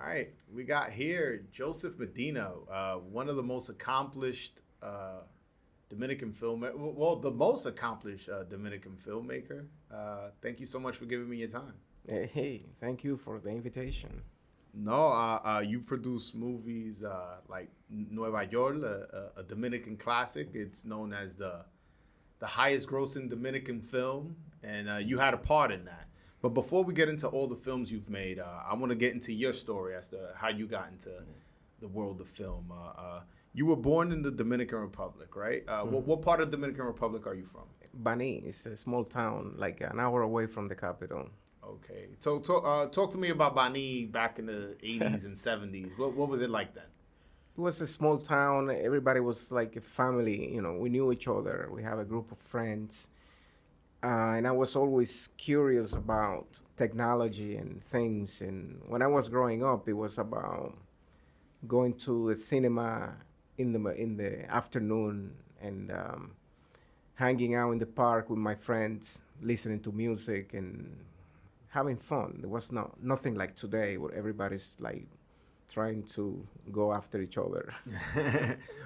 All right, we got here Joseph Medina, one of the most accomplished Dominican filmmaker. Well, the most accomplished Dominican filmmaker. Thank you so much for giving me your time. Hey, thank you for the invitation. No, you produce movies like Nueva York, a Dominican classic. It's known as the highest grossing Dominican film, and you had a part in that. But before we get into all the films you've made, I want to get into your story as to how you got into the world of film. You were born in the Dominican Republic, right? What part of the Dominican Republic are you from? Bani is a small town, like an hour away from the capital. Okay. So talk to me about Bani back in the 80s and 70s. What was it like then? It was a small town. Everybody was like a family. We knew each other. We have a group of friends. And I was always curious about technology and things. And when I was growing up, it was about going to the cinema in the afternoon and hanging out in the park with my friends, listening to music and having fun. There was nothing like today where everybody's like trying to go after each other.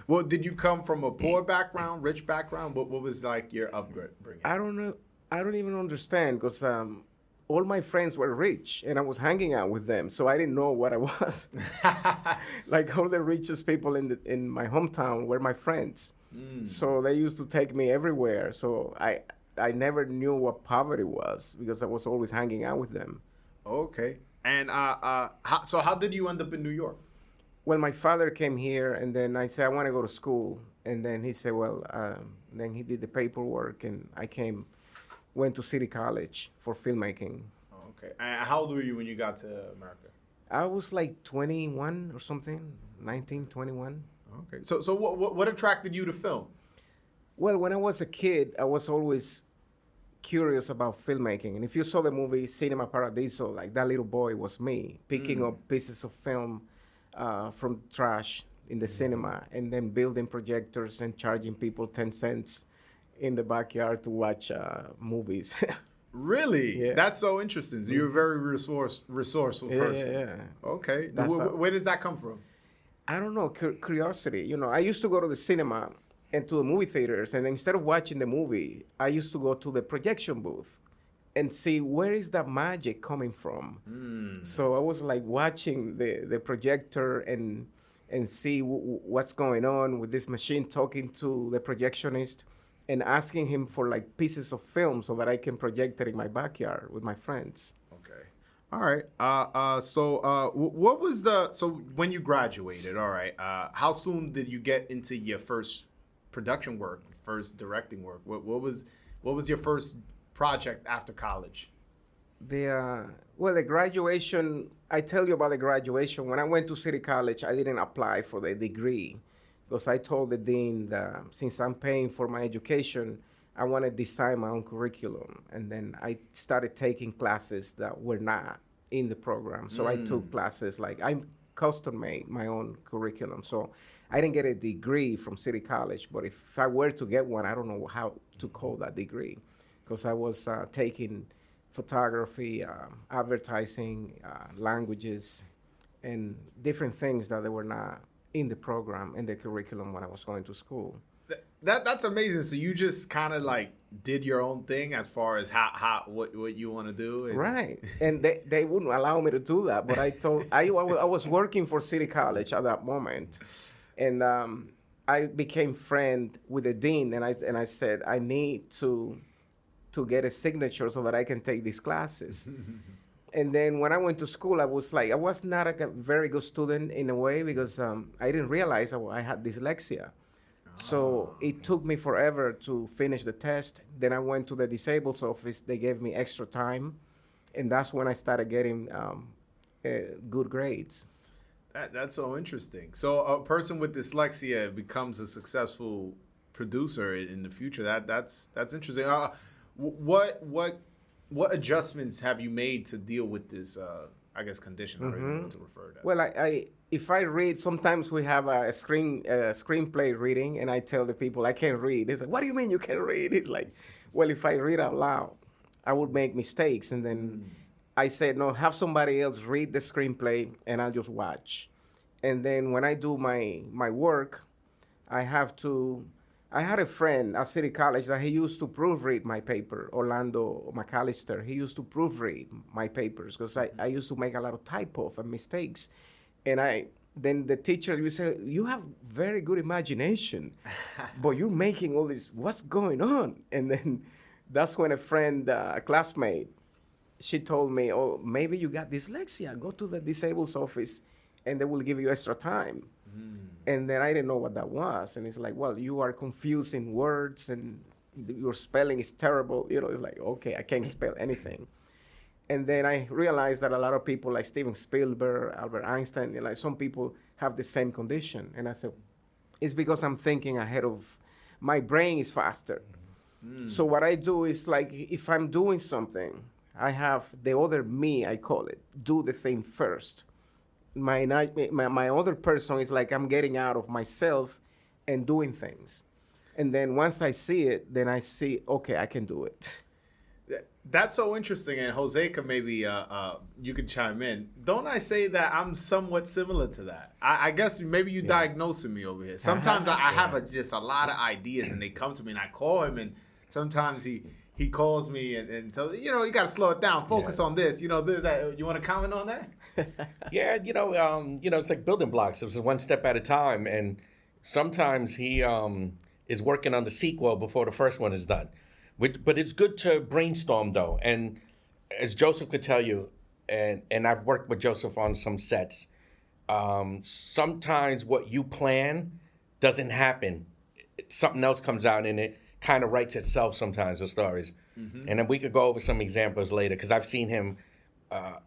Well, did you come from a poor background, rich background? What was like your upbringing? I don't know. I don't even understand because all my friends were rich and I was hanging out with them, so I didn't know what I was. Like all the richest people in my hometown were my friends, so they used to take me everywhere. So I never knew what poverty was because I was always hanging out with them. Okay. And so how did you end up in New York? Well, my father came here, and then I said I want to go to school, and then he said, well, then he did the paperwork, and went to City College for filmmaking. Okay. And how old were you when you got to America? I was like 21 or something, 19, 21. Okay. So what attracted you to film? Well, when I was a kid, I was always curious about filmmaking. And if you saw the movie Cinema Paradiso, like that little boy was me, picking up pieces of film from trash in the cinema and then building projectors and charging people 10 cents in the backyard to watch movies. Really? Yeah. That's so interesting. So you're a very resourceful person. Yeah. Okay. Where does that come from? I don't know, curiosity. I used to go to the cinema and to the movie theaters, and instead of watching the movie, I used to go to the projection booth and see where is that magic coming from. So I was like watching the projector and see what's going on with this machine, talking to the projectionist and asking him for like pieces of film so that I can project it in my backyard with my friends. Okay. All right. What was so when you graduated, all right, how soon did you get into your first production work, first directing work? What was your first project after college? The graduation, I tell you about the graduation. When I went to City College, I didn't apply for the degree because I told the dean that since I'm paying for my education, I want to design my own curriculum. And then I started taking classes that were not in the program. So I took classes like I custom made my own curriculum. So I didn't get a degree from City College, but if I were to get one, I don't know how to call that degree because I was taking photography, advertising, languages, and different things that they were not in the program, in the curriculum when I was going to school. That's amazing. So you just kind of like did your own thing as far as what you want to do. Right, and they wouldn't allow me to do that. But I was working for City College at that moment, and I became friend with the dean, and I said I need to get a signature so that I can take these classes. And then when I went to school, I was not a very good student in a way because I didn't realize I had dyslexia. So it took me forever to finish the test. Then I went to the disabled office. They gave me extra time. And that's when I started getting good grades. That's so interesting. So a person with dyslexia becomes a successful producer in the future. That's interesting. What adjustments have you made to deal with this, I guess, condition? Or you want to refer to that? Well, if I read, sometimes we have a screenplay reading, and I tell the people I can't read. It's like, what do you mean you can't read? It's like, well, if I read out loud, I would make mistakes, and then I said, no, have somebody else read the screenplay and I'll just watch. And then when I do my work, I have to. I had a friend at City College that he used to proofread my paper, Orlando McAllister. He used to proofread my papers because I used to make a lot of typos and mistakes. And then the teacher would say, you have very good imagination, but you're making all this, what's going on? And then that's when a friend, a classmate, she told me, oh, maybe you got dyslexia. Go to the disabled office and they will give you extra time. And then I didn't know what that was. And it's like, well, you are confusing words and your spelling is terrible. You know, it's like, okay, I can't spell anything. And then I realized that a lot of people like Steven Spielberg, Albert Einstein, like some people have the same condition. And I said, it's because I'm thinking ahead of, my brain is faster. So what I do is like, if I'm doing something, I have the other me, I call it, do the thing first. My other person is like I'm getting out of myself and doing things. And then once I see it, then I see, okay, I can do it. That's so interesting. And Jose could maybe, you could chime in. Don't I say that I'm somewhat similar to that? I guess maybe you diagnosing me over here. Sometimes I have just a lot of ideas and they come to me and I call him and sometimes he calls me and tells me, you got to slow it down, focus on this, this, that. You want to comment on that? Yeah, it's like building blocks. It's one step at a time. And sometimes he is working on the sequel before the first one is done. But it's good to brainstorm, though. And as Joseph could tell you, and I've worked with Joseph on some sets, sometimes what you plan doesn't happen. Something else comes out and it kind of writes itself sometimes, the stories. And then we could go over some examples later because I've seen him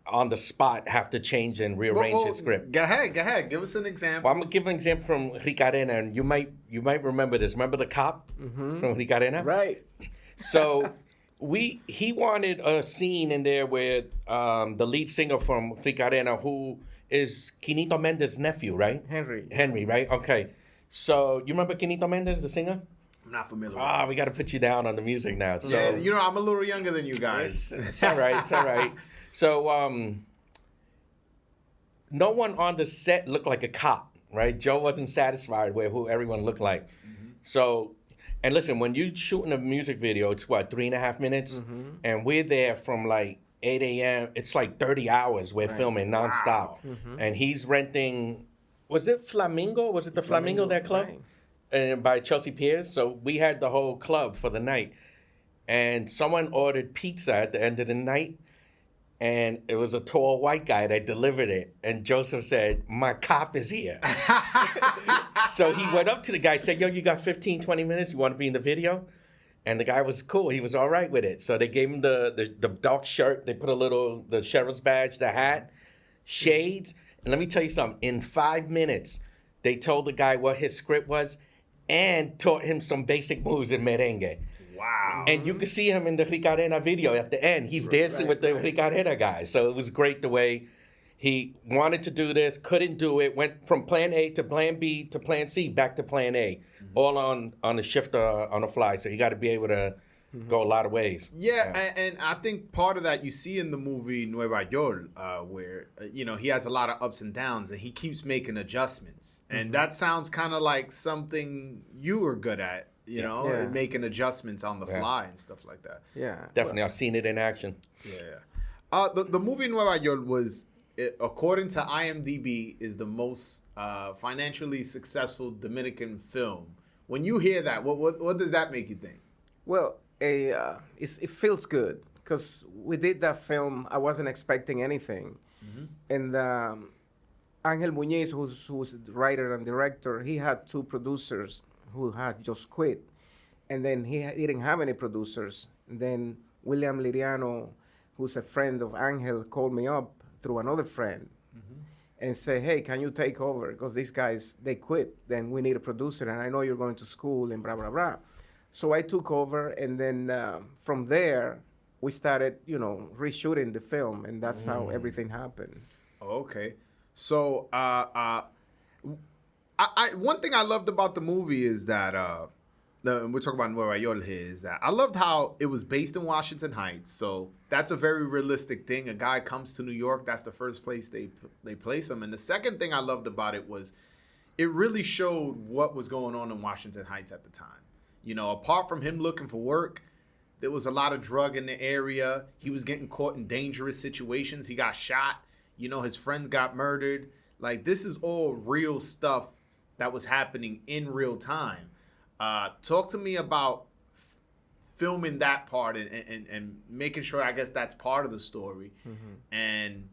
on the spot have to change and rearrange his script. Go ahead. Give us an example. Well, I'm going to give an example from Ricarena, and you might remember this. Remember the cop from Ricarena? Right. So he wanted a scene in there where the lead singer from Ricarena, who is Quinito Mendez's nephew, right? Henry, right? Okay. So you remember Quinito Mendez, the singer? I'm not familiar with we got to put you down on the music now. So yeah, I'm a little younger than you guys. It's all right. It's all right. So no one on the set looked like a cop, right? Joe wasn't satisfied with who everyone looked like. So, and listen, when you're shooting a music video, it's what, 3.5 minutes? And we're there from like 8 a.m. It's like 30 hours we're filming nonstop. Wow. And he's renting, was it Flamingo? Was it the Flamingo that club? Right. And by Chelsea Piers. So we had the whole club for the night. And someone ordered pizza at the end of the night. And it was a tall white guy that delivered it. And Joseph said, my cop is here. So he went up to the guy, said, yo, you got 15, 20 minutes? You want to be in the video? And the guy was cool. He was all right with it. So they gave him the dark shirt. They put the sheriff's badge, the hat, shades. And let me tell you something. In 5 minutes, they told the guy what his script was and taught him some basic moves in merengue. Wow. And you can see him in the Ricarena video at the end. He's dancing with the Ricarena guy. So it was great the way he wanted to do this, couldn't do it, went from plan A to plan B to plan C, back to plan A, all on the shifter on the fly. So you got to be able to go a lot of ways. Yeah, and I think part of that you see in the movie Nueva York, where, he has a lot of ups and downs and he keeps making adjustments. And that sounds kind of like something you were good at. Making adjustments on the fly and stuff like that. Yeah, definitely. I've seen it in action. Yeah. The movie Nueva York was, according to IMDb, is the most financially successful Dominican film. When you hear that, what does that make you think? Well, it feels good because we did that film. I wasn't expecting anything, and Angel Muñiz, who's the writer and director, he had 2 producers who had just quit. And then he didn't have any producers. And then William Liriano, who's a friend of Angel, called me up through another friend and said, hey, can you take over? Because these guys, they quit. Then we need a producer. And I know you're going to school and blah, blah, blah. So I took over. And then from there, we started, reshooting the film. And that's how everything happened. Okay. So one thing I loved about the movie is that we're talking about Nueva York here, is that I loved how it was based in Washington Heights. So that's a very realistic thing. A guy comes to New York, that's the first place they place him. And the second thing I loved about it was it really showed what was going on in Washington Heights at the time. You know, apart from him looking for work, there was a lot of drug in the area. He was getting caught in dangerous situations. He got shot. You know, his friends got murdered. Like, this is all real stuff that was happening in real time. Talk to me about filming that part and making sure, I guess, that's part of the story. And,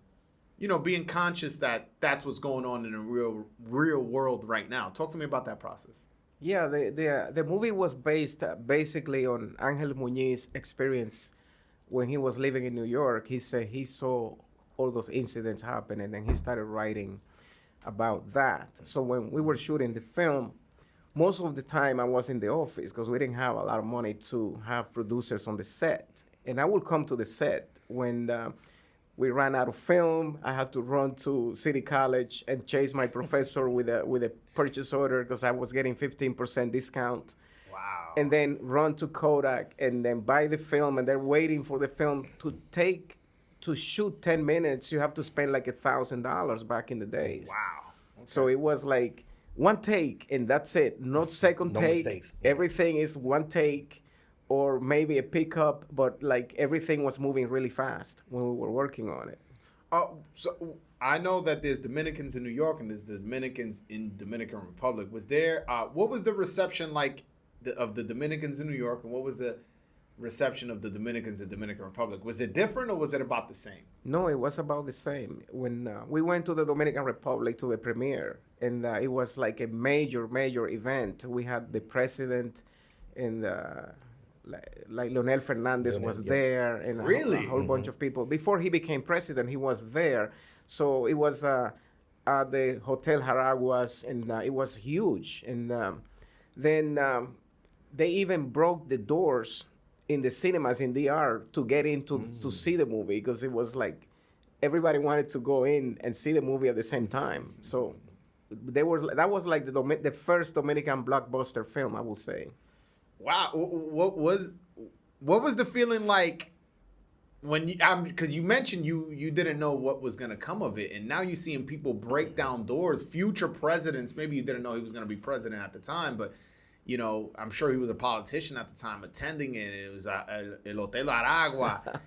you know, being conscious that that's what's going on in the real world right now. Talk to me about that process. Yeah, the movie was based basically on Angel Muñiz's experience when he was living in New York. He said he saw all those incidents happen, and then he started writing about that. So when we were shooting the film, most of the time I was in the office because we didn't have a lot of money to have producers on the set. And I would come to the set when we ran out of film. I had to run to City College and chase my professor with a purchase order because I was getting 15% discount. Wow. And then run to Kodak and then buy the film, and they're waiting for the film to shoot 10 minutes. You have to spend like $1,000 back in the days. Wow. Okay. So it was like one take and that's it. No second No take. mistakes. Everything is one take or maybe a pickup, but like everything was moving really fast when we were working on it. So I know that there's Dominicans in New York and there's Dominicans in Dominican Republic. Was there, what was the reception like of the Dominicans in New York, and what was the reception of the Dominicans in Dominican Republic? Was it different or was it about the same? No, it was about the same. When we went to the Dominican Republic to the premiere, and it was like a major event. We had the president and like Leonel Fernandez was there, and Really? a whole bunch of people. Before he became president, he was there. So it was at the Hotel Jaraguas, and it was huge. And then they even broke the doors in the cinemas in DR to get in to see the movie, because it was like everybody wanted to go in and see the movie at the same time. So that was like the first Dominican blockbuster film, I would say. Wow. What was the feeling like when you, because you mentioned you didn't know what was going to come of it, and now you're seeing people break down doors, future presidents. Maybe you didn't know he was going to be president at the time, but you know, I'm sure he was a politician at the time attending it. It was El Hotel Aragua.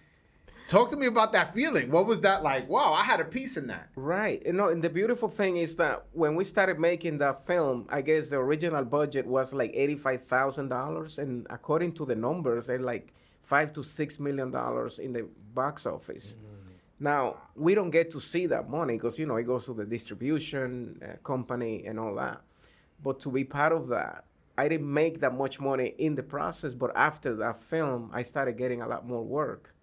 Talk to me about that feeling. What was that like? Wow, I had a piece in that. Right. You know, and the beautiful thing is that when we started making that film, I guess the original budget was like $85,000, and according to the numbers, they're like $5 to $6 million in the box office. Now, we don't get to see that money because, you know, it goes to the distribution company and all that. But to be part of that, I didn't make that much money in the process, but after that film, I started getting a lot more work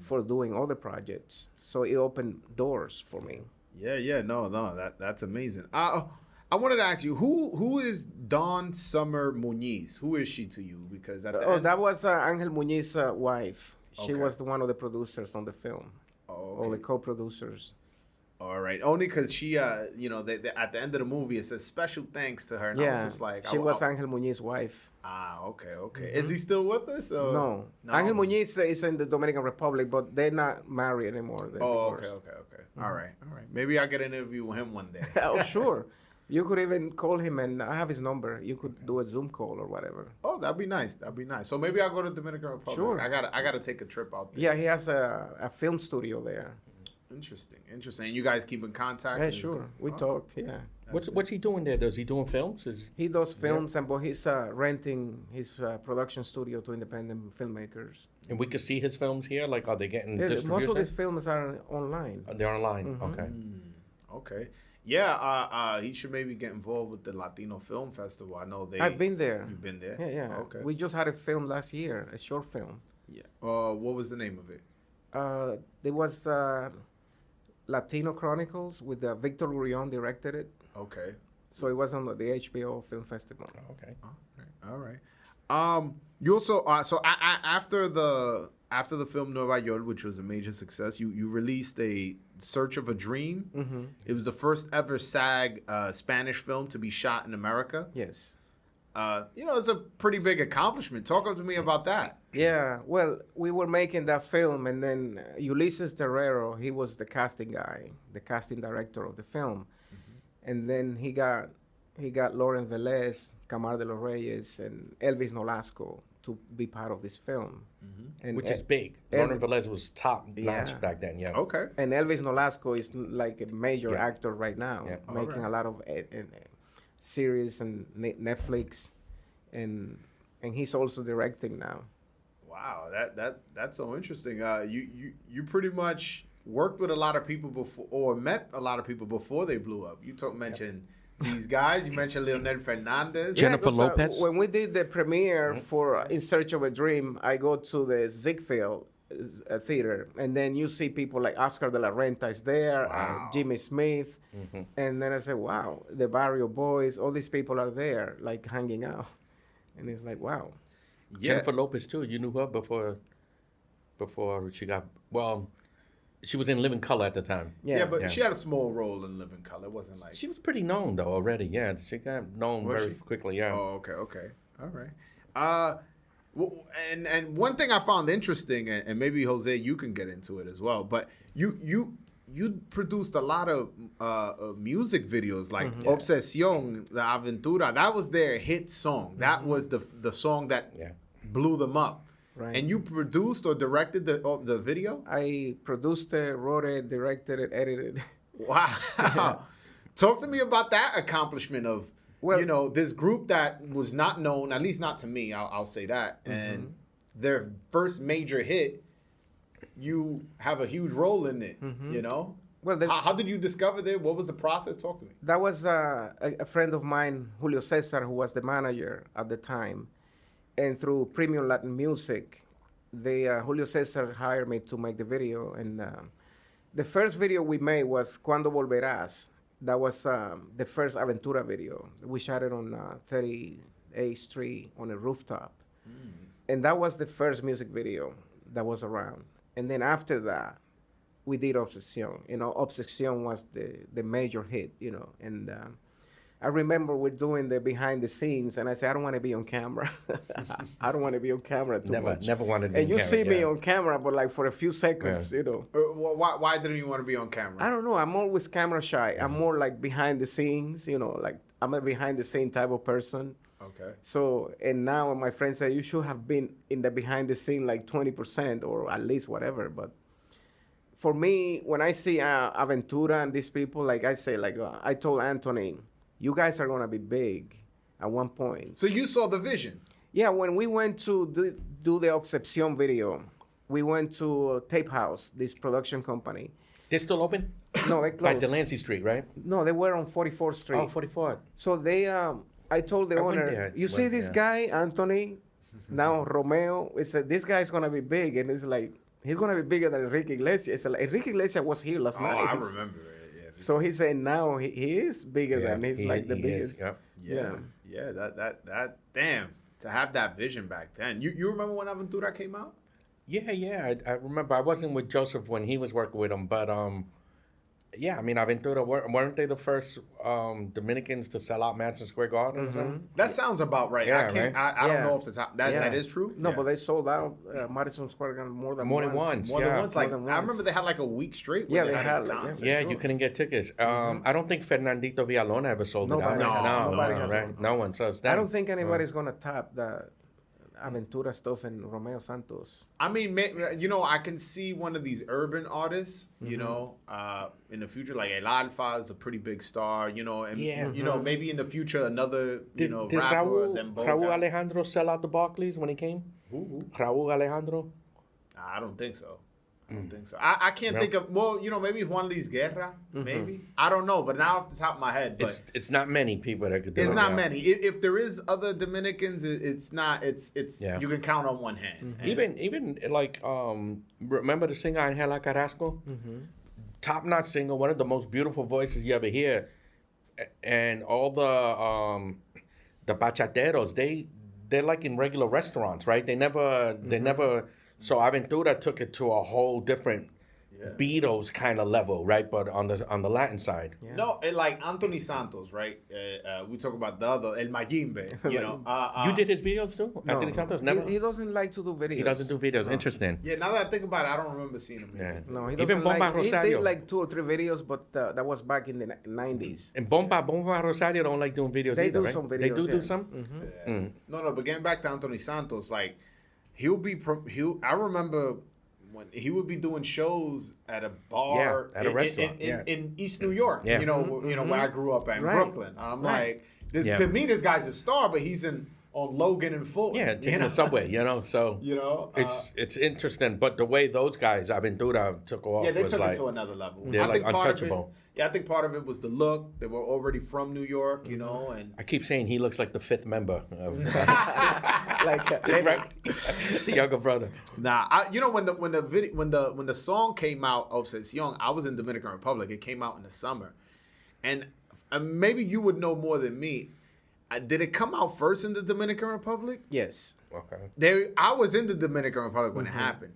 for doing other projects. So it opened doors for me. Yeah, no, that's amazing. I wanted to ask you, who is Dawn Summer Muñiz? Who is she to you? Because at the end, that was Angel Muñiz's wife. She Okay. was one of the producers on the film, oh, all the okay. co-producers. All right, only because she, you know, at the end of the movie, it says special thanks to her, and I Yeah, was just like, she was Angel Muñiz's wife. okay. Is he still with us? Or? No, Angel Muñiz is in the Dominican Republic, but they're not married anymore. They're divorced. Okay. All right. Maybe I'll get an interview with him one day. Oh, sure. You could even call him, and I have his number. You could do a Zoom call or whatever. Oh, that'd be nice. So maybe I'll go to Dominican Republic. Sure. I gotta take a trip out there. Yeah, he has a film studio there. Interesting. And you guys keep in contact? Yeah, sure. We talk, yeah. What's he doing there? Does he doing films? He does films, but he's renting his production studio to independent filmmakers. And we could see his films here? Like, are they getting Yeah, distribution? most of his films are online. They're online. Okay. Okay. Yeah, he should maybe get involved with the Latino Film Festival. I know I've been there. You've been there? Yeah. Okay. We just had a film last year, a short film. Yeah. What was the name of it? There was Latino Chronicles with Victor Urion directed it. Okay. So it was on the HBO Film Festival. Okay. All right. You also after the film Nueva York, which was a major success, you released a Search of a Dream. Mm-hmm. It was the first ever SAG Spanish film to be shot in America. Yes. it's a pretty big accomplishment. Talk to me about that. Yeah, well, we were making that film, and then Ulysses Terrero, he was the casting guy, the casting director of the film, and then he got Lauren Velez, Camar de los Reyes, and Elvis Nolasco to be part of this film, and Which is big. Lauren Velez was top notch back then, yeah. Okay. And Elvis Nolasco is like a major actor right now, making a lot of series and Netflix, and he's also directing now. Wow, that's so interesting. You pretty much worked with a lot of people before, or met a lot of people before they blew up. You mentioned these guys. You mentioned Leonel Fernandez. Jennifer because, Lopez. When we did the premiere for In Search of a Dream, I go to the Ziegfeld theater, and then you see people like Oscar de la Renta is there, Jimmy Smith, and then I said, wow, the Barrio Boys, all these people are there, like hanging out, and it's like, wow. Yeah. Jennifer Lopez too. You knew her before she got she was in Living Color at the time. Yeah, but she had a small role in Living Color. It wasn't like She was pretty known though already. Yeah, she got known very quickly. Yeah. Oh, okay, all right. And one thing I found interesting, and maybe Jose, you can get into it as well. But you produced a lot of music videos, like Obsesión, La Aventura. That was their hit song. That was the song that blew them up. Right. And you produced or directed the video? I produced it, wrote it, directed it, edited it. Wow. Talk to me about that accomplishment of, this group that was not known, at least not to me, I'll say that. And their first major hit, you have a huge role in it, Well, how did you discover that? What was the process? Talk to me. That was a friend of mine, Julio Cesar, who was the manager at the time. And through Premium Latin Music, Julio Cesar hired me to make the video. And the first video we made was Cuando Volverás. That was the first Aventura video. We shot it on 38th Street on a rooftop. And that was the first music video that was around. And then after that, we did Obsesión. Obsesión was the major hit, And I remember we're doing the behind the scenes, and I said, I don't want to be on camera. I don't want to be on camera too much. Never wanted to be and on you camera. see me on camera, but like for a few seconds, Why didn't you want to be on camera? I don't know. I'm always camera shy. I'm more like behind the scenes, like I'm a behind the scene type of person. Okay. So, and now my friends say, you should have been in the behind the scene like 20% or at least whatever. But for me, when I see Aventura and these people, like I say, I told Anthony, you guys are going to be big at one point. So you saw the vision? Yeah, when we went to do the Obsesión video, we went to Tape House, this production company. They're still open? No, they closed. Like Delancey Street, right? No, they were on 44th Street. Oh, 44th. So I told the owner, there. you see this guy, Anthony, now Romeo, this guy's going to be big. And it's like, he's going to be bigger than Enrique Iglesias. It's like, Enrique Iglesias was here last night. I remember it. So he said now he is bigger than he's like the biggest. Yeah. That damn, to have that vision back then. You remember when Aventura came out? Yeah. I remember. I wasn't with Joseph when he was working with him, but yeah. I mean, Aventura weren't they the first Dominicans to sell out Madison Square Garden or something? That sounds about right. Yeah, I don't know if that is true. No, but they sold out Madison Square Garden more than once. More than once. Like I remember they had like a week straight. Yeah, they had you couldn't get tickets. I don't think Fernandito Villalona ever sold it out. No one. So it's I don't think anybody's gonna top the Aventura stuff and Romeo Santos. I mean, I can see one of these urban artists, in the future, like El Alfa is a pretty big star, and maybe in the future another, did rapper. Raúl Alejandro sell out the Barclays when he came? Who? Raúl Alejandro? I don't think so. I don't think so. I can't think of, maybe Juan Luis Guerra, maybe. I don't know, but now off the top of my head. But it's not many people that could do it. It's not many. If there is other Dominicans, it's not, you can count on one hand. Even like, remember the singer Angela Carrasco? Top-notch singer, one of the most beautiful voices you ever hear. And all the bachateros, they're like in regular restaurants, right? They never... So Aventura took it to a whole different Beatles kind of level, right? But on the Latin side. Yeah. No, like Anthony Santos, right? We talk about the other El Mayimbe. You know, You did his videos too, No, Anthony Santos? Never. He doesn't like to do videos. He doesn't do videos. Interesting. yeah. Now that I think about it, I don't remember seeing him. Yeah. No, he Even doesn't Bomba like. He Rosario. did like 2 or 3 videos, but that was back in the 90s. And Bomba Rosario don't like doing videos They either, do right? some They videos, do yeah. some. Mm-hmm. No, but getting back to Anthony Santos, like I remember when he would be doing shows at a bar, Yeah, at a restaurant, in East New York. Yeah. You know, where I grew up at in Right. Brooklyn. I'm Right. like, Yeah. to me, this guy's a star, but he's on Logan and Fulton. Yeah, you taking know? the subway, so You know, it's interesting. But the way those guys, Aventura, took off yeah, they was took like, it to another level. they're I like think part of it- untouchable. I think part of it was the look. They were already from New York, you know, and I keep saying he looks like the 5th member of Like right? The younger brother. you know when the song came out, Obsession, I was in Dominican Republic. It came out in the summer, and maybe you would know more than me. Did it come out first in the Dominican Republic? yes. Okay. I was in the Dominican Republic when it happened,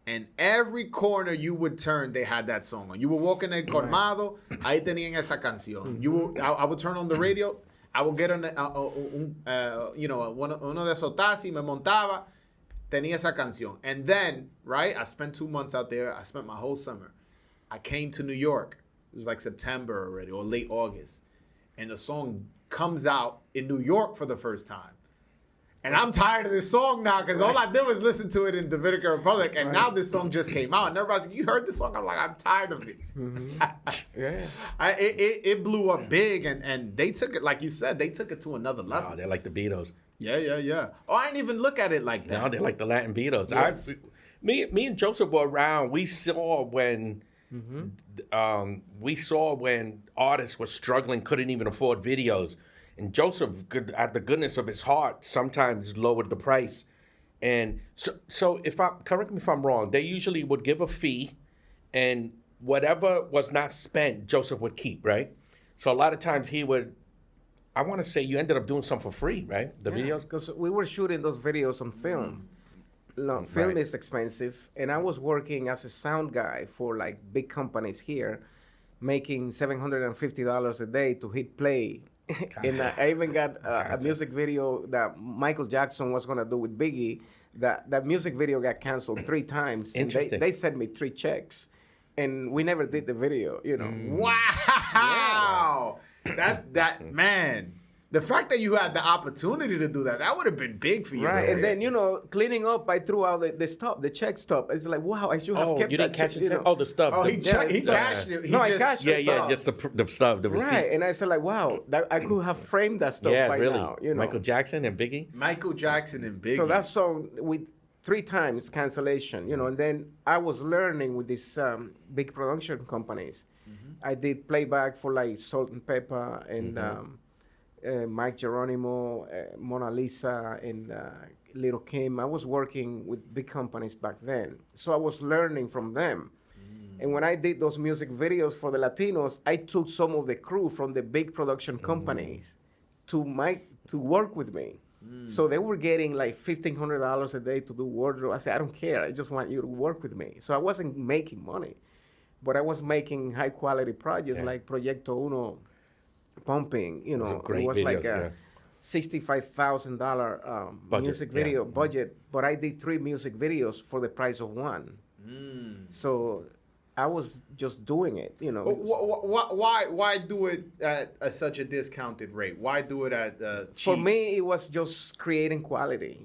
and every corner you would turn, they had that song on. You were walking en Colmado, ahí tenían esa canción. I would turn on the radio. I would get on uno de esos taxis, me montaba, tenía esa canción. And then, right, I spent 2 months out there. I spent my whole summer. I came to New York. It was like September already or late August. And the song comes out in New York for the first time. And I'm tired of this song now because all I did was listen to it in Dominican Republic. And now this song just came out. And everybody's like, you heard this song? I'm like, I'm tired of it. Yeah. It blew up big. And they took it, like you said, they took it to another level. Oh, they're like the Beatles. Yeah. Oh, I didn't even look at it like that. Now they're like the Latin Beatles. Yes. Me and Joseph were around. We saw when artists were struggling, couldn't even afford videos. And Joseph, at the goodness of his heart, sometimes lowered the price. And so correct me if I'm wrong, they usually would give a fee, and whatever was not spent, Joseph would keep, right? So a lot of times he would, I want to say you ended up doing some for free, right? The videos? Because we were shooting those videos on film. No, film Right. is expensive, and I was working as a sound guy for like big companies here, making $750 a day to hit play. And I even got a music video that Michael Jackson was gonna do with Biggie. That music video got canceled 3 times. And Interesting. they sent me 3 checks, and we never did the video. You know. Wow. That man. The fact that you had the opportunity to do that would have been big for you. Right, and then cleaning up, I threw out the stub, the check stub. It's like, wow, I should have kept you that. didn't catch check, it? Oh, the stub. Oh, the, he yeah, cashed it. He No, I just- cashed yeah, it. yeah, just the stub, the receipt. Right, and I said like, wow, that I could have framed that stuff Yeah, by really. now. You know, Michael Jackson and Biggie. Michael Jackson and Biggie. so that song with 3 times cancellation, and then I was learning with these big production companies. I did playback for like Salt and Pepper and Mike Geronimo, Mona Lisa, and Little Kim. I was working with big companies back then, so I was learning from them. And when I did those music videos for the Latinos, I took some of the crew from the big production companies to work with me. So they were getting like $1,500 a day to do wardrobe. I said, I don't care. I just want you to work with me. So I wasn't making money, but I was making high quality projects like Proyecto Uno, Pumping. You know, great it was like videos, a $65,000 Budget, music yeah. video budget, but I did 3 music videos for the price of 1. So I was just doing it, Why do it at such a discounted rate? Why do it at cheap? For me, it was just creating quality.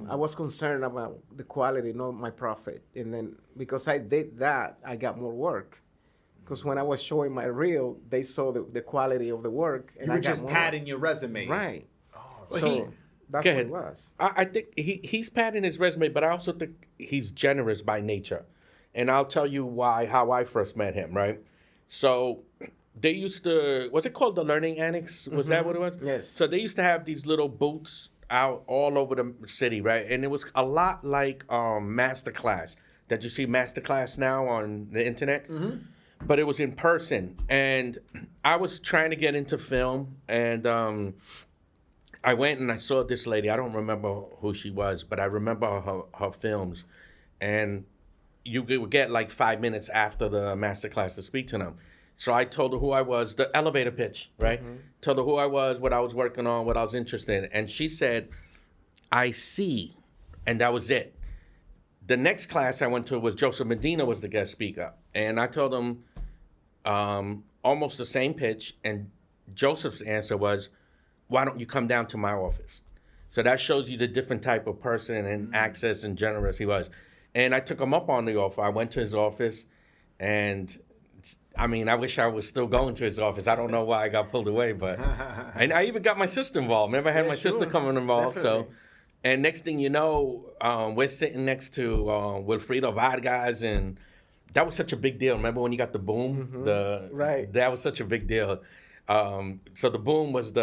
I was concerned about the quality, not my profit. And then because I did that, I got more work. Because when I was showing my reel, they saw the quality of the work. And You I were got just more. padding your resumes. Right. Well, So that's Go what ahead. it was. I think he's padding his resume, but I also think he's generous by nature. And I'll tell you how I first met him, right? So they used to, was it called the Learning Annex? Was that what it was? Yes. So they used to have these little booths out all over the city, right? And it was a lot like Masterclass, that you see Masterclass now on the internet. But it was in person. And I was trying to get into film, and I went and I saw this lady. I don't remember who she was, but I remember her films. And you would get like 5 minutes after the master class to speak to them. So I told her who I was, the elevator pitch, right? Told her who I was, what I was working on, what I was interested in. And she said, I see. And that was it. The next class I went to was Joseph Medina was the guest speaker. And I told him almost the same pitch. And Joseph's answer was, why don't you come down to my office? So that shows you the different type of person and access and generous he was. And I took him up on the offer. I went to his office, and I mean, I wish I was still going to his office. I don't know why I got pulled away, but and I even got my sister involved. Remember, I had my sister coming involved. Definitely. So, and next thing you know, we're sitting next to Wilfrido Vargas, and that was such a big deal. Remember when you got the boom? Right. That was such a big deal. So the boom was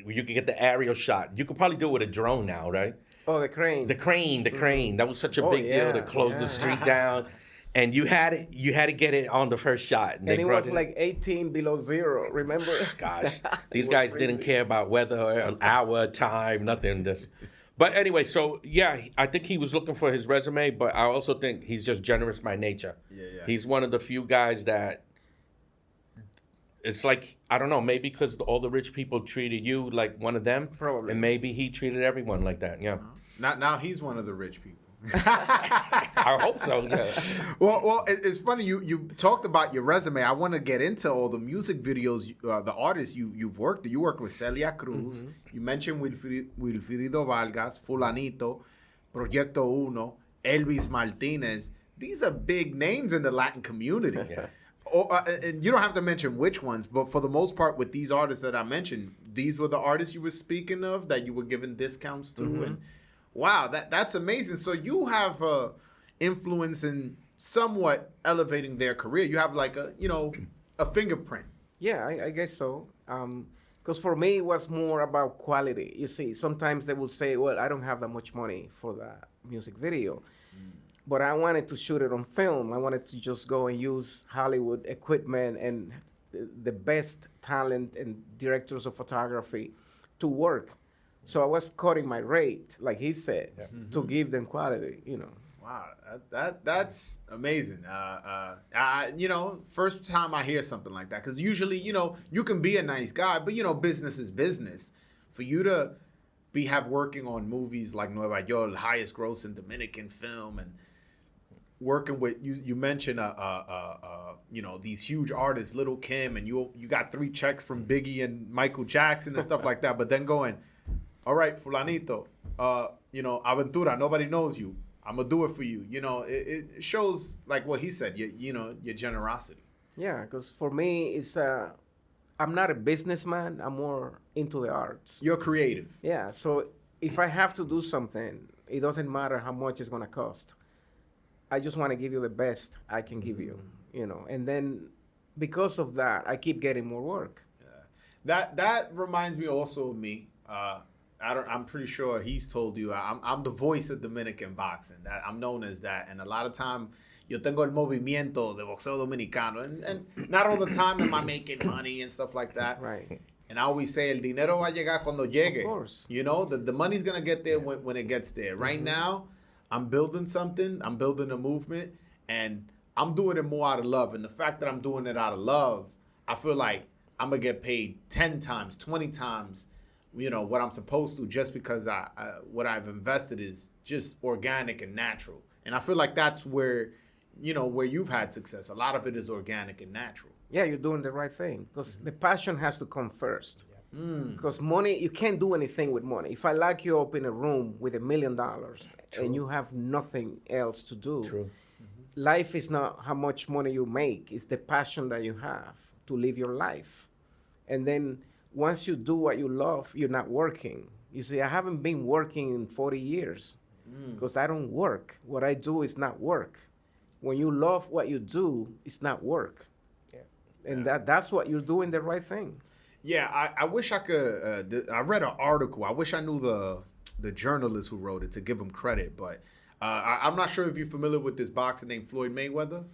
you could get the aerial shot. You could probably do it with a drone now, right? Oh, the crane. The crane. That was such a big deal to close the street down. And you had to get it on the first shot. And it was like 18 below zero, remember? Gosh, these guys didn't care about weather, hour, time, nothing. But anyway, so yeah, I think he was looking for his resume, but I also think he's just generous by nature. Yeah. He's one of the few guys that it's like, I don't know, maybe because all the rich people treated you like one of them. Probably. And maybe he treated everyone like that, yeah. Now he's one of the rich people. I hope so, yeah. Well, it's funny you talked about your resume. I want to get into all the music videos, the artists you've worked with. You worked with Celia Cruz. You mentioned Wilfrido Vargas, Fulanito, Proyecto Uno, Elvis Martinez. These are big names in the Latin community. Yeah. And you don't have to mention which ones, but for the most part, with these artists that I mentioned, these were the artists you were speaking of that you were giving discounts to. And wow, that's amazing. So you have influence in somewhat elevating their career. You have like a fingerprint. Yeah, I guess so. Because for me, it was more about quality. You see, sometimes they will say, well, I don't have that much money for that music video. But I wanted to shoot it on film. I wanted to just go and use Hollywood equipment and the best talent and directors of photography to work. So I was cutting my rate, like he said, to give them quality, Wow, that's amazing. First time I hear something like that, because usually, you can be a nice guy, but business is business. For you to have working on movies like Nueva York, the highest grossing Dominican film, and working with you mentioned these huge artists, Little Kim, and you got 3 checks from Biggie and Michael Jackson and stuff like that, but then going, all right, Fulanito, Aventura, nobody knows you. I'm gonna do it for you. It shows like what he said, your generosity. Yeah, because for me, it's I'm not a businessman. I'm more into the arts. You're creative. Yeah, so if I have to do something, it doesn't matter how much it's gonna cost. I just want to give you the best I can give you, and then because of that, I keep getting more work. Yeah. That reminds me also of me. I'm pretty sure he's told you I'm the voice of Dominican boxing. That I'm known as that, and a lot of time yo tengo el movimiento de boxeo dominicano, and not all the time am I making money and stuff like that. Right. And I always say el dinero va a llegar cuando llegue. Of course. The money's gonna get there when it gets there. Right now, I'm building something. I'm building a movement, and I'm doing it more out of love. And the fact that I'm doing it out of love, I feel like I'm gonna get paid 10 times, 20 times. What I'm supposed to, just because what I've invested is just organic and natural. And I feel like that's where you've had success. A lot of it is organic and natural. Yeah, you're doing the right thing, because the passion has to come first. Because money, you can't do anything with money. If I lock you up in a room with $1 million and you have nothing else to do, life is not how much money you make. It's the passion that you have to live your life. And then once you do what you love, you're not working. You see, I haven't been working in 40 years because I don't work. What I do is not work. When you love what you do, it's not work. Yeah. And that's what you're doing the right thing. Yeah, I wish I could. I read an article. I wish I knew the journalist who wrote it to give him credit, but I'm not sure if you're familiar with this boxer named Floyd Mayweather.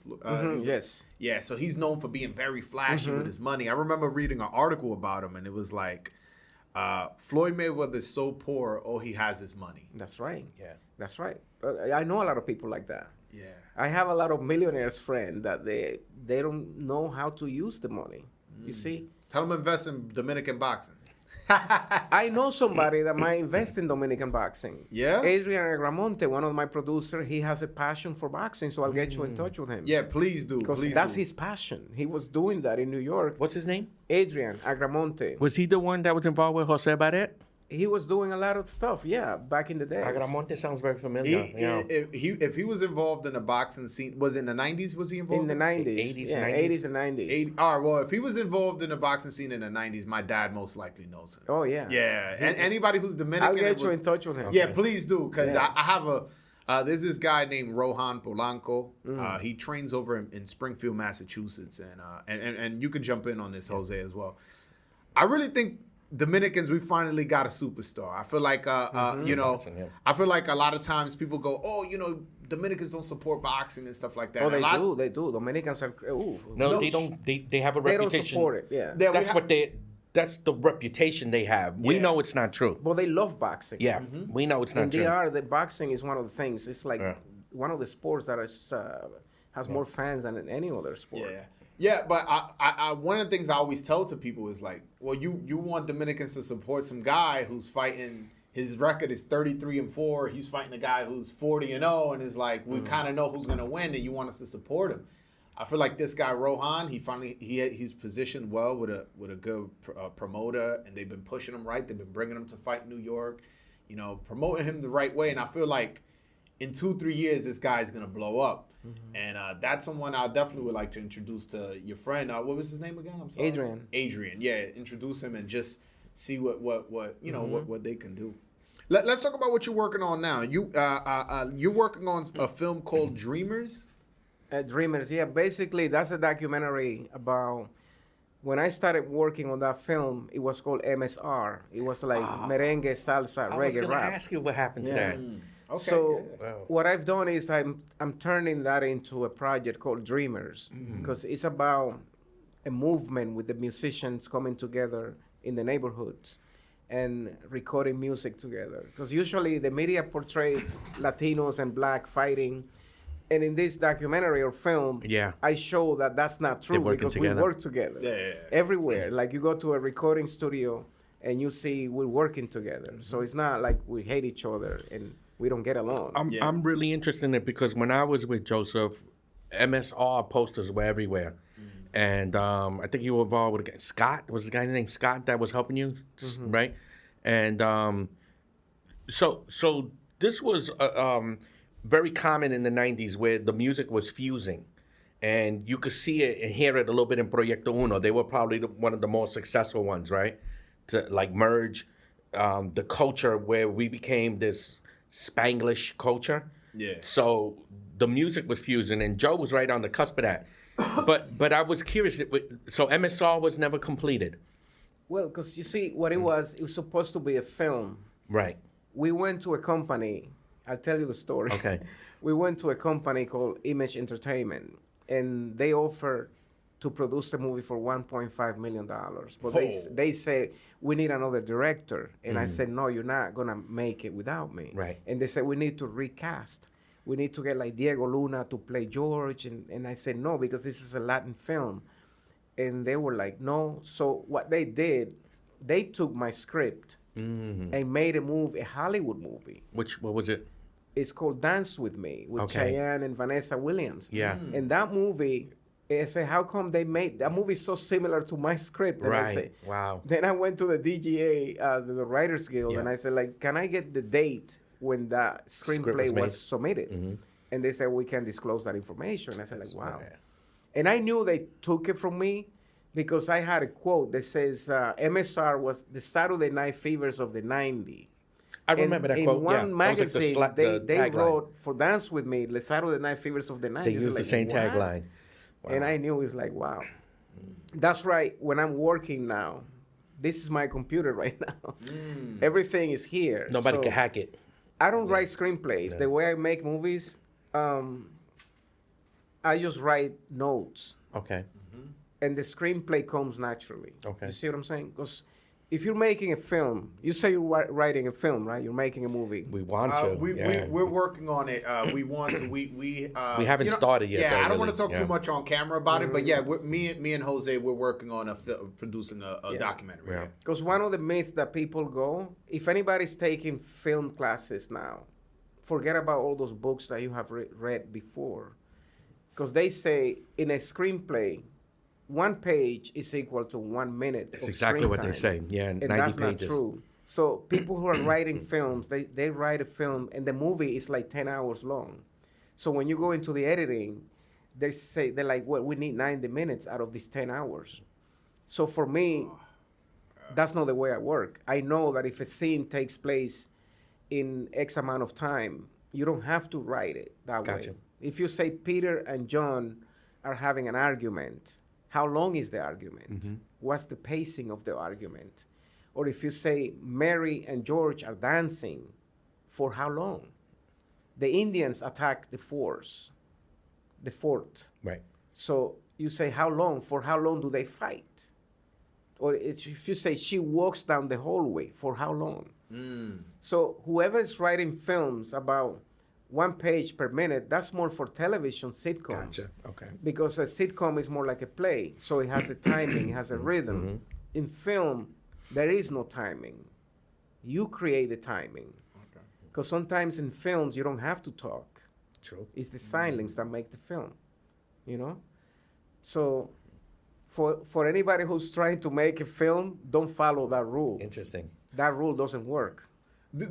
Yes. Yeah, so he's known for being very flashy with his money. I remember reading an article about him, and it was like, Floyd Mayweather's so poor, all he has is money. That's right. Yeah. That's right. I know a lot of people like that. Yeah. I have a lot of millionaires friends that they don't know how to use the money. You see, Tell them invest in Dominican boxing. I know somebody that might invest in Dominican boxing. Yeah? Adrian Agramonte, one of my producers, he has a passion for boxing, so I'll get you in touch with him. Yeah, please do. Because Please that's do. his passion. He was doing that in New York. What's his name? Adrian Agramonte. Was he the one that was involved with Jose Barret? He was doing a lot of stuff, yeah, back in the day. Agramonte sounds very familiar. If he was involved in the boxing scene, was it in the 90s? Was he involved In the 90s. 80s, yeah, 90s? 80s and 90s. All right. Well, if he was involved in the boxing scene in the 90s, my dad most likely knows him. Oh, yeah. Yeah, and anybody who's Dominican. I'll get you was- in touch with him. Yeah, please do, because Yeah. I have there's this guy named Rohan Polanco. He trains over in Springfield, Massachusetts, and you can jump in on this, Jose, as well. I really think Dominicans, we finally got a superstar. I feel like, you know, Boxing, yeah. I feel like a lot of times people go, oh, you know, Dominicans don't support boxing and stuff like that. Oh, And a they lot- do. They do. Dominicans are. Ooh, No, they don't. They have a They don't reputation. support it. Yeah. Yeah, we That's ha- what they. That's the reputation they have. We Yeah. know it's not true. But they love boxing. Yeah, we know it's not And true. the boxing is one of the things. It's like Yeah. one of the sports that is, has more fans than any other sport. Yeah. Yeah, but I one of the things I always tell to people is like, well, you want Dominicans to support some guy who's fighting. His record is 33-4. He's fighting a guy who's 40-0, and is like, we kind of know who's gonna win, and you want us to support him. I feel like this guy Rohan, he's positioned well with a good promoter, and they've been pushing him right. They've been bringing him to fight New York, you know, promoting him the right way, and I feel like in 2-3 years this guy's gonna blow up. And that's someone I definitely would like to introduce to your friend. What was his name again? I'm sorry. Adrian. Adrian. Yeah, introduce him and just see what you know what they can do. Let's talk about what you're working on now. You're working on a film called Dreamers. Dreamers, yeah. Basically, that's a documentary about when I started working on that film. It was called MSR. It was like merengue, salsa, I was reggae, gonna rap. ask you what happened to Yeah. that. Okay. So yeah. what I've done is I'm turning that into a project called Dreamers because it's about a movement with the musicians coming together in the neighborhoods and recording music together. Because usually the media portrays Latinos and Black fighting, and in this documentary or film, Yeah. I show that that's not true working because together. we work together Yeah. everywhere. Like you go to a recording studio and you see we're working together. So it's not like we hate each other and we don't get along. Yeah. I'm really interested in it because when I was with Joseph, MSR posters were everywhere. And I think you were involved with a guy, Scott. Was the guy named Scott that was helping you, right? And so this was very common in the 90s where the music was fusing. And you could see it and hear it a little bit in Proyecto Uno. They were probably one of the more successful ones, right? To like merge the culture where we became this Spanglish culture. Yeah. So the music was fusing, and Joe was right on the cusp of that. But I was curious. So MSR was never completed, Well, because you see, what it was supposed to be a film. right? We went to a company. I'll tell you the story. Okay. We went to a company called Image Entertainment, and they offered to produce the movie for $1.5 million. But they say, we need another director. And I said, no, you're not going to make it without me. Right. And they said, we need to recast. We need to get like Diego Luna to play George. And I said, no, because this is a Latin film. And they were like, no. So what they did, they took my script and made a Hollywood movie. What was it? It's called Dance With Me with Okay. Cheyenne and Vanessa Williams. Yeah. And that movie, I said, how come they made that movie so similar to my script? And I Right. said, Wow. then I went to the DGA, the Writers Guild, and Yeah. I said, like, can I get the date when that screenplay was made. was submitted? And they said, we can't disclose that information. I said, like, wow. Okay. And I knew they took it from me because I had a quote that says, MSR was the Saturday Night Fevers of the 90s. I remember that in quote. one yeah. That was magazine, like the they tagline. wrote for Dance With Me, the Saturday Night Fevers of the 90s. They used Like, the same what? tagline. And I knew it's like, wow. That's right. When I'm working now, this is my computer right now. Everything is here. Nobody So can hack it. I don't write screenplays. The way I make movies, I just write notes. Okay. And the screenplay comes naturally. Okay. You see what I'm saying? Because if you're making a film, you say you're writing a film, right? You're making a movie. We want to. We're working on it. We want to. We haven't started yet. Yeah, though, I don't really. want to talk too much on camera about it, but yeah, me and Jose, we're working on producing a documentary. Yeah. Because one of the myths that people go, if anybody's taking film classes now, forget about all those books that you have read before. Because they say in a screenplay, 1 page is equal to 1 minute. That's of exactly screen what they time. say. Yeah, And 90 that's pages. not true. So people who are writing films, they write a film and the movie is like 10 hours long. So when you go into the editing, they're like, well, we need 90 minutes out of these 10 hours. So for me, that's not the way I work. I know that if a scene takes place in X amount of time, you don't have to write it that Gotcha. way. If you say Peter and John are having an argument, how long is the argument? Mm-hmm. What's the pacing of the argument? Or if you say Mary and George are dancing, for how long? The Indians attack the fort. Right. So you say how long? For how long do they fight? Or if you say she walks down the hallway, for how long? So whoever is writing films about 1 page per minute, that's more for television sitcoms. Gotcha. Okay. Because a sitcom is more like a play, so it has a timing, it has a rhythm. In film, there is no timing. You create the timing. Because sometimes in films, you don't have to talk. True. It's the silence that make the film, you know? So for anybody who's trying to make a film, don't follow that rule. Interesting. That rule doesn't work.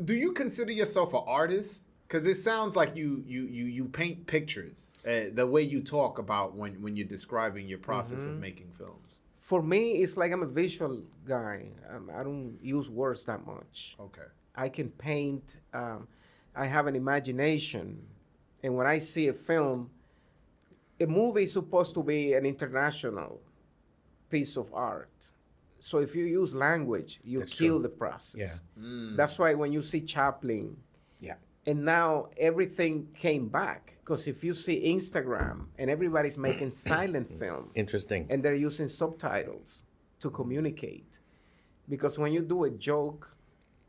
Do you consider yourself an artist? Because it sounds like you paint pictures. The way you talk about when you're describing your process of making films. For me, it's like I'm a visual guy. I don't use words that much. Okay. I can paint. I have an imagination. And when I see a film, a movie is supposed to be an international piece of art. So if you use language, you That's kill true. the process. Yeah. That's why when you see Chaplin, Yeah. and now everything came back. Because if you see Instagram and everybody's making silent film, Interesting. and they're using subtitles to communicate. Because when you do a joke,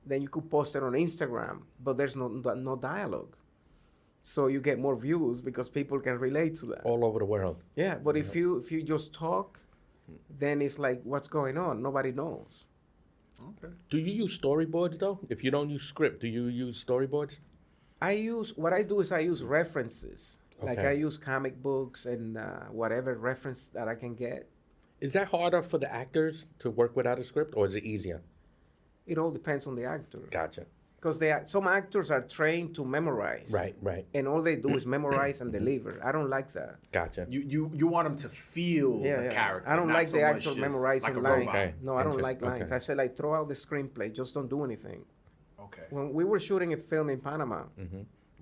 then you could post it on Instagram, but there's no dialogue. So you get more views because people can relate to that. All over the world. Yeah, but if you just talk, then it's like, what's going on? Nobody knows. Okay. Do you use storyboards though? If you don't use script, do you use storyboards? What I do is I use references. Like Okay. I use comic books and whatever reference that I can get. Is that harder for the actors to work without a script, or is it easier? It all depends on the actor. Gotcha. Because some actors are trained to memorize. Right. Right. And all they do is memorize and deliver. I don't like that. Gotcha. You want them to feel the character. I don't not like so the much actor just memorizing like a lines. robot. Okay. No, I don't like Interesting. lines. Okay. I say like throw out the screenplay. Just don't do anything. Okay. When we were shooting a film in Panama,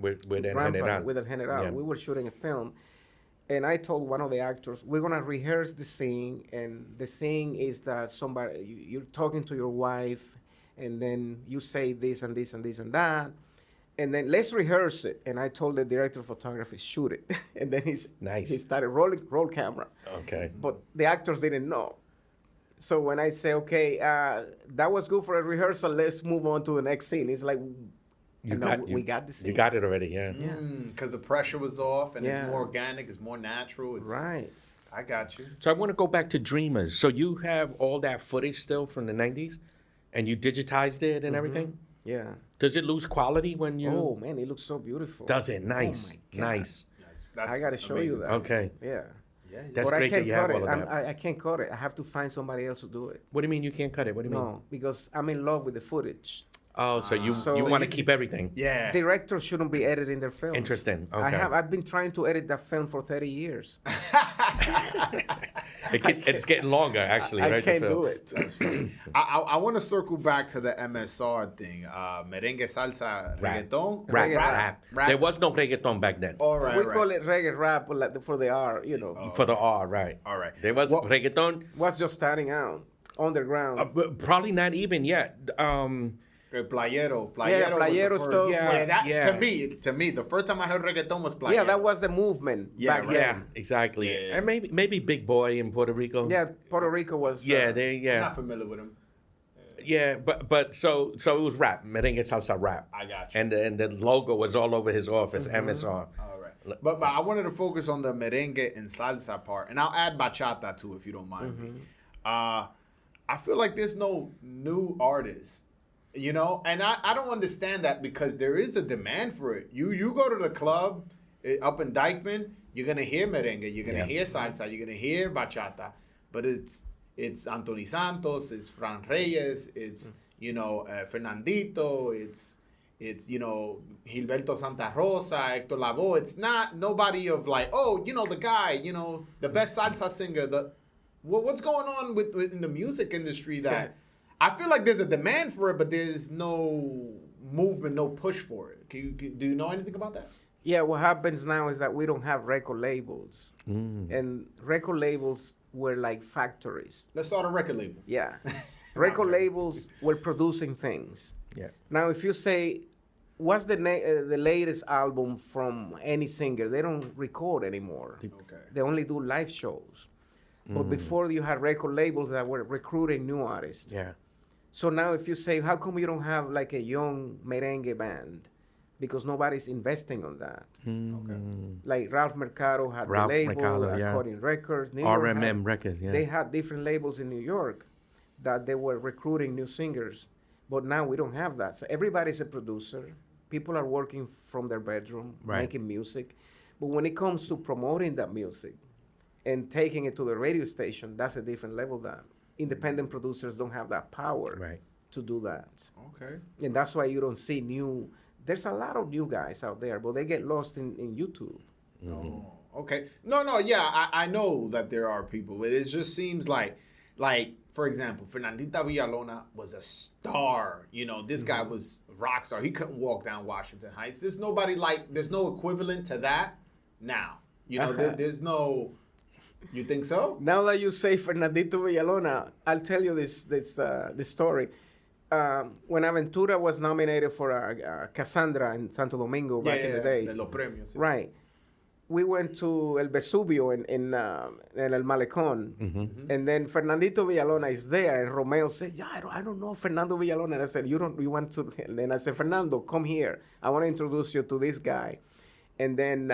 With El Rampa, General. with El General, Yeah. we were shooting a film, and I told one of the actors, we're gonna rehearse the scene, and the scene is that you're talking to your wife, and then you say this and this and this and that, and then let's rehearse it. And I told the director of photography, shoot it, and then Nice. he started roll camera, Okay. but the actors didn't know. So when I say, okay, that was good for a rehearsal, let's move on to the next scene. It's like, we got the scene. You got it already. Yeah. Because the pressure was off and Yeah. it's more organic, it's more natural. It's, Right. I got you. So I want to go back to Dreamers. So you have all that footage still from the 90s, and you digitized it and everything. Yeah. Does it lose quality when you? Oh man, it looks so beautiful. Does it? Nice. Oh my God. Nice. That's I gotta show you amazing. that. Okay. Yeah. Yeah. That's But I great that can't you cut have it. all of that. I can't cut it. I have to find somebody else to do it. What do you mean you can't cut it? What do you mean? No, because I'm in love with the footage. Oh, so you So- want to you- keep everything. Yeah. Directors shouldn't be editing their films. Interesting. Okay. I've been trying to edit that film for 30 years. It's getting longer, actually, I right? can't the film. do it. That's funny. I want to circle back to the MSR thing. Merengue, salsa, Rap. reggaeton, Rap. There was no reggaeton back then. All right. We right. call it reggae rap for the R, you know. For the R, right. All right. There was Well- reggaeton. What's just starting out? Underground. But probably not even yet. Playero. Yeah, was the Playero first. stuff Yeah, was- that, yeah. To me, the first time I heard reggaeton was Playero. yeah, that was the movement Yeah, back right. Yeah, then. exactly. Yeah. And maybe Big Boy in Puerto Rico. Yeah, Puerto Rico was. Yeah, I'm yeah. not familiar with him. Yeah, but so it was rap, merengue salsa rap. I got you. And the logo was all over his office, MSR. All right. But I wanted to focus on the merengue and salsa part, and I'll add bachata too, if you don't mind me. I feel like there's no new artist, you know, and I don't understand that because there is a demand for it. You go to the club up in Dykeman, you're gonna hear merengue, you're gonna hear salsa, you're gonna hear bachata, but it's Anthony Santos, it's Fran Reyes, it's you know Fernandito, it's you know Gilberto Santa Rosa, Hector Lavoe. It's not nobody of like, oh, you know, the guy, you know, the best salsa singer. What's going on with in the music industry that I feel like there's a demand for it, but there's no movement, no push for it. Do you know anything about that? Yeah, what happens now is that we don't have record labels, and record labels were like factories. Let's start a record label. Yeah, record labels were producing things. Yeah. Now, if you say, what's the latest album from any singer, they don't record anymore. Okay. They only do live shows. But before you had record labels that were recruiting new artists. Yeah. So now if you say, how come you don't have like a young merengue band? Because nobody's investing on that. Okay. Like Ralph Mercado had Ralph the label, Mercado, yeah. Accordion Records. New York RMM Records, yeah. They had different labels in New York that they were recruiting new singers. But now we don't have that. So everybody's a producer. People are working from their bedroom, Right. making music. But when it comes to promoting that music and taking it to the radio station, that's a different level that independent producers don't have that power Right. to do that. Okay. And that's why you don't see new. There's a lot of new guys out there, but they get lost in YouTube. Oh, okay. No, yeah, I know that there are people, but it just seems like, for example, Fernandita Villalona was a star. You know, this guy was a rock star. He couldn't walk down Washington Heights. There's nobody there's no equivalent to that now. You know, there's no. You think so? Now that you say Fernandito Villalona, I'll tell you this story. When Aventura was nominated for Cassandra in Santo Domingo back in the days, De los premios. right? We went to El Vesubio in El Malecón, and then Fernandito Villalona is there, and Romeo said, "Yeah, I don't know Fernando Villalona." And I said, "You want to?" And then I said, "Fernando, come here. I want to introduce you to this guy." And then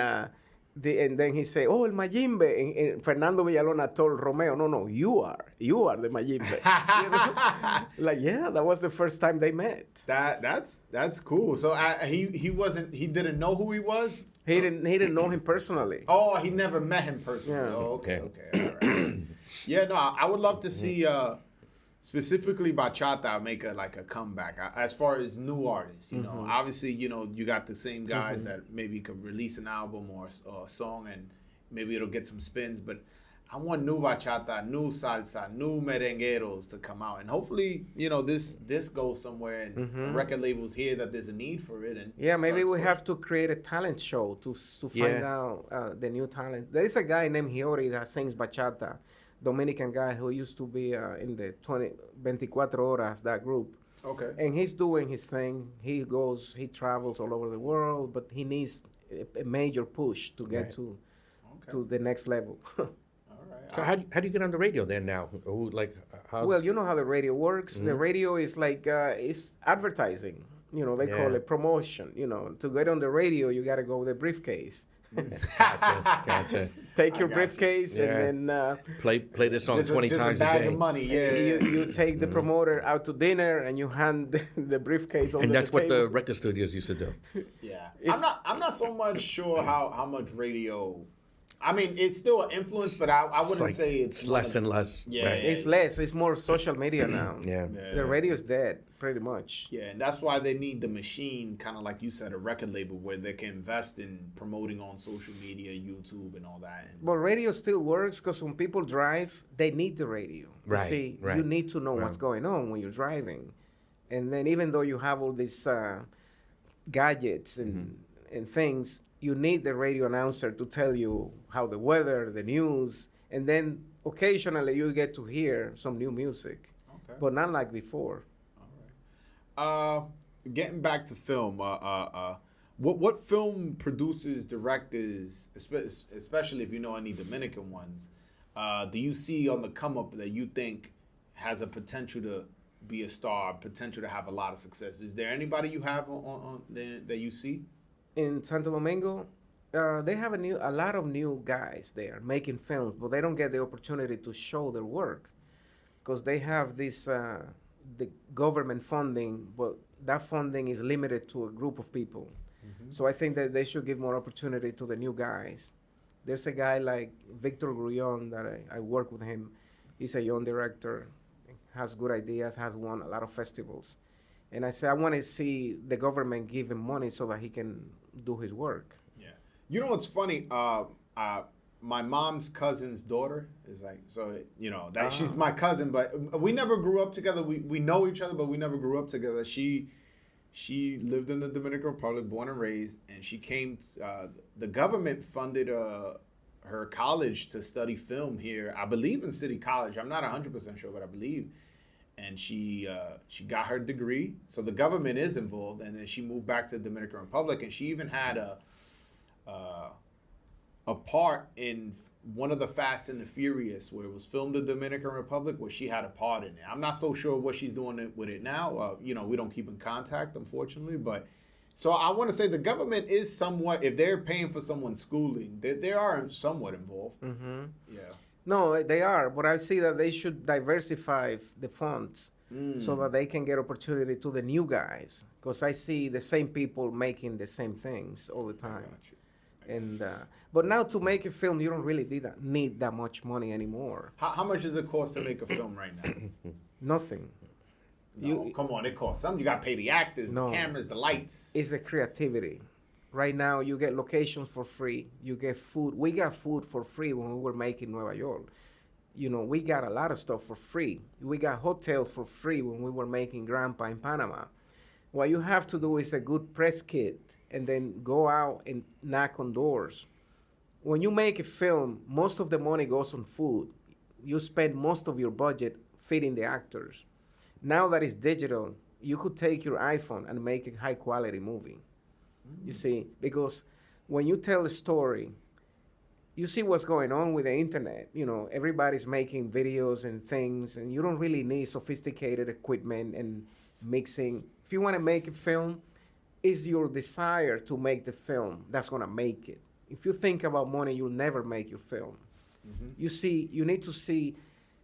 he said, "Oh, el Mayimbe." And Fernando Villalona told Romeo, "No, you are the Mayimbe." You know? Like, yeah, that was the first time they met. That's cool. So he didn't know who he was. He didn't know him personally. Oh, he never met him personally. Yeah. Oh, okay. All right. Yeah, no, I would love to see specifically bachata make a comeback as far as new artists. You know, obviously, you know, you got the same guys that maybe could release an album or a song and maybe it'll get some spins, but I want new bachata, new salsa, new merengueros to come out, and hopefully, you know, this goes somewhere, and record labels hear that there's a need for it. And yeah, maybe we have to create a talent show to find out the new talent. There is a guy named Hiori that sings bachata, Dominican guy who used to be in the 24 Horas, that group. Okay. And he's doing his thing. He travels all over the world, but he needs a major push to get to the next level. So how do you get on the radio there now? How? Well, you know how the radio works. The radio is like it's advertising. You know, they call it promotion. You know, to get on the radio, you got to go with a briefcase. Gotcha. Take your briefcase and then play this song 20 times a a bag day. Of money. Yeah. You take the promoter out to dinner and you hand the briefcase over And that's the what table. the record studios used to do. Yeah. I'm not so much sure how much radio. I mean, it's still an influence, but I wouldn't say it's less and less. Yeah, right? It's less. It's more social media now. Yeah. The radio's dead, pretty much. Yeah, and that's why they need the machine, kind of like you said, a record label where they can invest in promoting on social media, YouTube, and all that. But radio still works because when people drive, they need the radio. Right, You see, right. you need to know what's going on when you're driving. And then even though you have all these gadgets and things, you need the radio announcer to tell you how the weather, the news, and then occasionally you get to hear some new music, but not like before. All right. Getting back to film, what film producers, directors, especially if you know any Dominican ones, do you see on the come up that you think has a potential to be a star, potential to have a lot of success. Is there anybody you have that you see? In Santo Domingo, they have a lot of new guys there making films, but they don't get the opportunity to show their work because they have this the government funding, but that funding is limited to a group of people. So I think that they should give more opportunity to the new guys. There's a guy like Victor Grullon that I work with him. He's a young director, has good ideas, has won a lot of festivals. And I say, I want to see the government give him money so that he can do his work. Yeah. You know what's funny? My mom's cousin's daughter is like, so, you know, that she's my cousin, but we never grew up together. We know each other, but we never grew up together. She lived in the Dominican Republic, born and raised, and she came, the government funded her college to study film here, I believe in City College. I'm not 100% sure, but I believe. And she got her degree, so the government is involved, and then she moved back to the Dominican Republic, and she even had a part in one of the Fast and the Furious, where it was filmed in the Dominican Republic, where she had a part in it. I'm not so sure what she's doing with it now. You know, we don't keep in contact, unfortunately. But so I want to say the government is somewhat, if they're paying for someone's schooling, they are somewhat involved. Mm-hmm. Yeah. No, they are, but I see that they should diversify the funds so that they can get opportunity to the new guys. Because I see the same people making the same things all the time. And but now to make a film, you don't really need that much money anymore. How much does it cost to make a film right now? Nothing. No, come on, it costs something. You got to pay the actors, No. the cameras, the lights. It's the creativity. Right now, you get locations for free. You get food. We got food for free when we were making Nueva York. You know, we got a lot of stuff for free. We got hotels for free when we were making Grandpa in Panama. What you have to do is a good press kit and then go out and knock on doors. When you make a film, most of the money goes on food. You spend most of your budget feeding the actors. Now that it's digital, you could take your iPhone and make a high quality movie. You see, because when you tell a story, you see what's going on with the internet. You know, everybody's making videos and things, and you don't really need sophisticated equipment and mixing. If you want to make a film, it's your desire to make the film that's going to make it. If you think about money, you'll never make your film. You see, you need to see,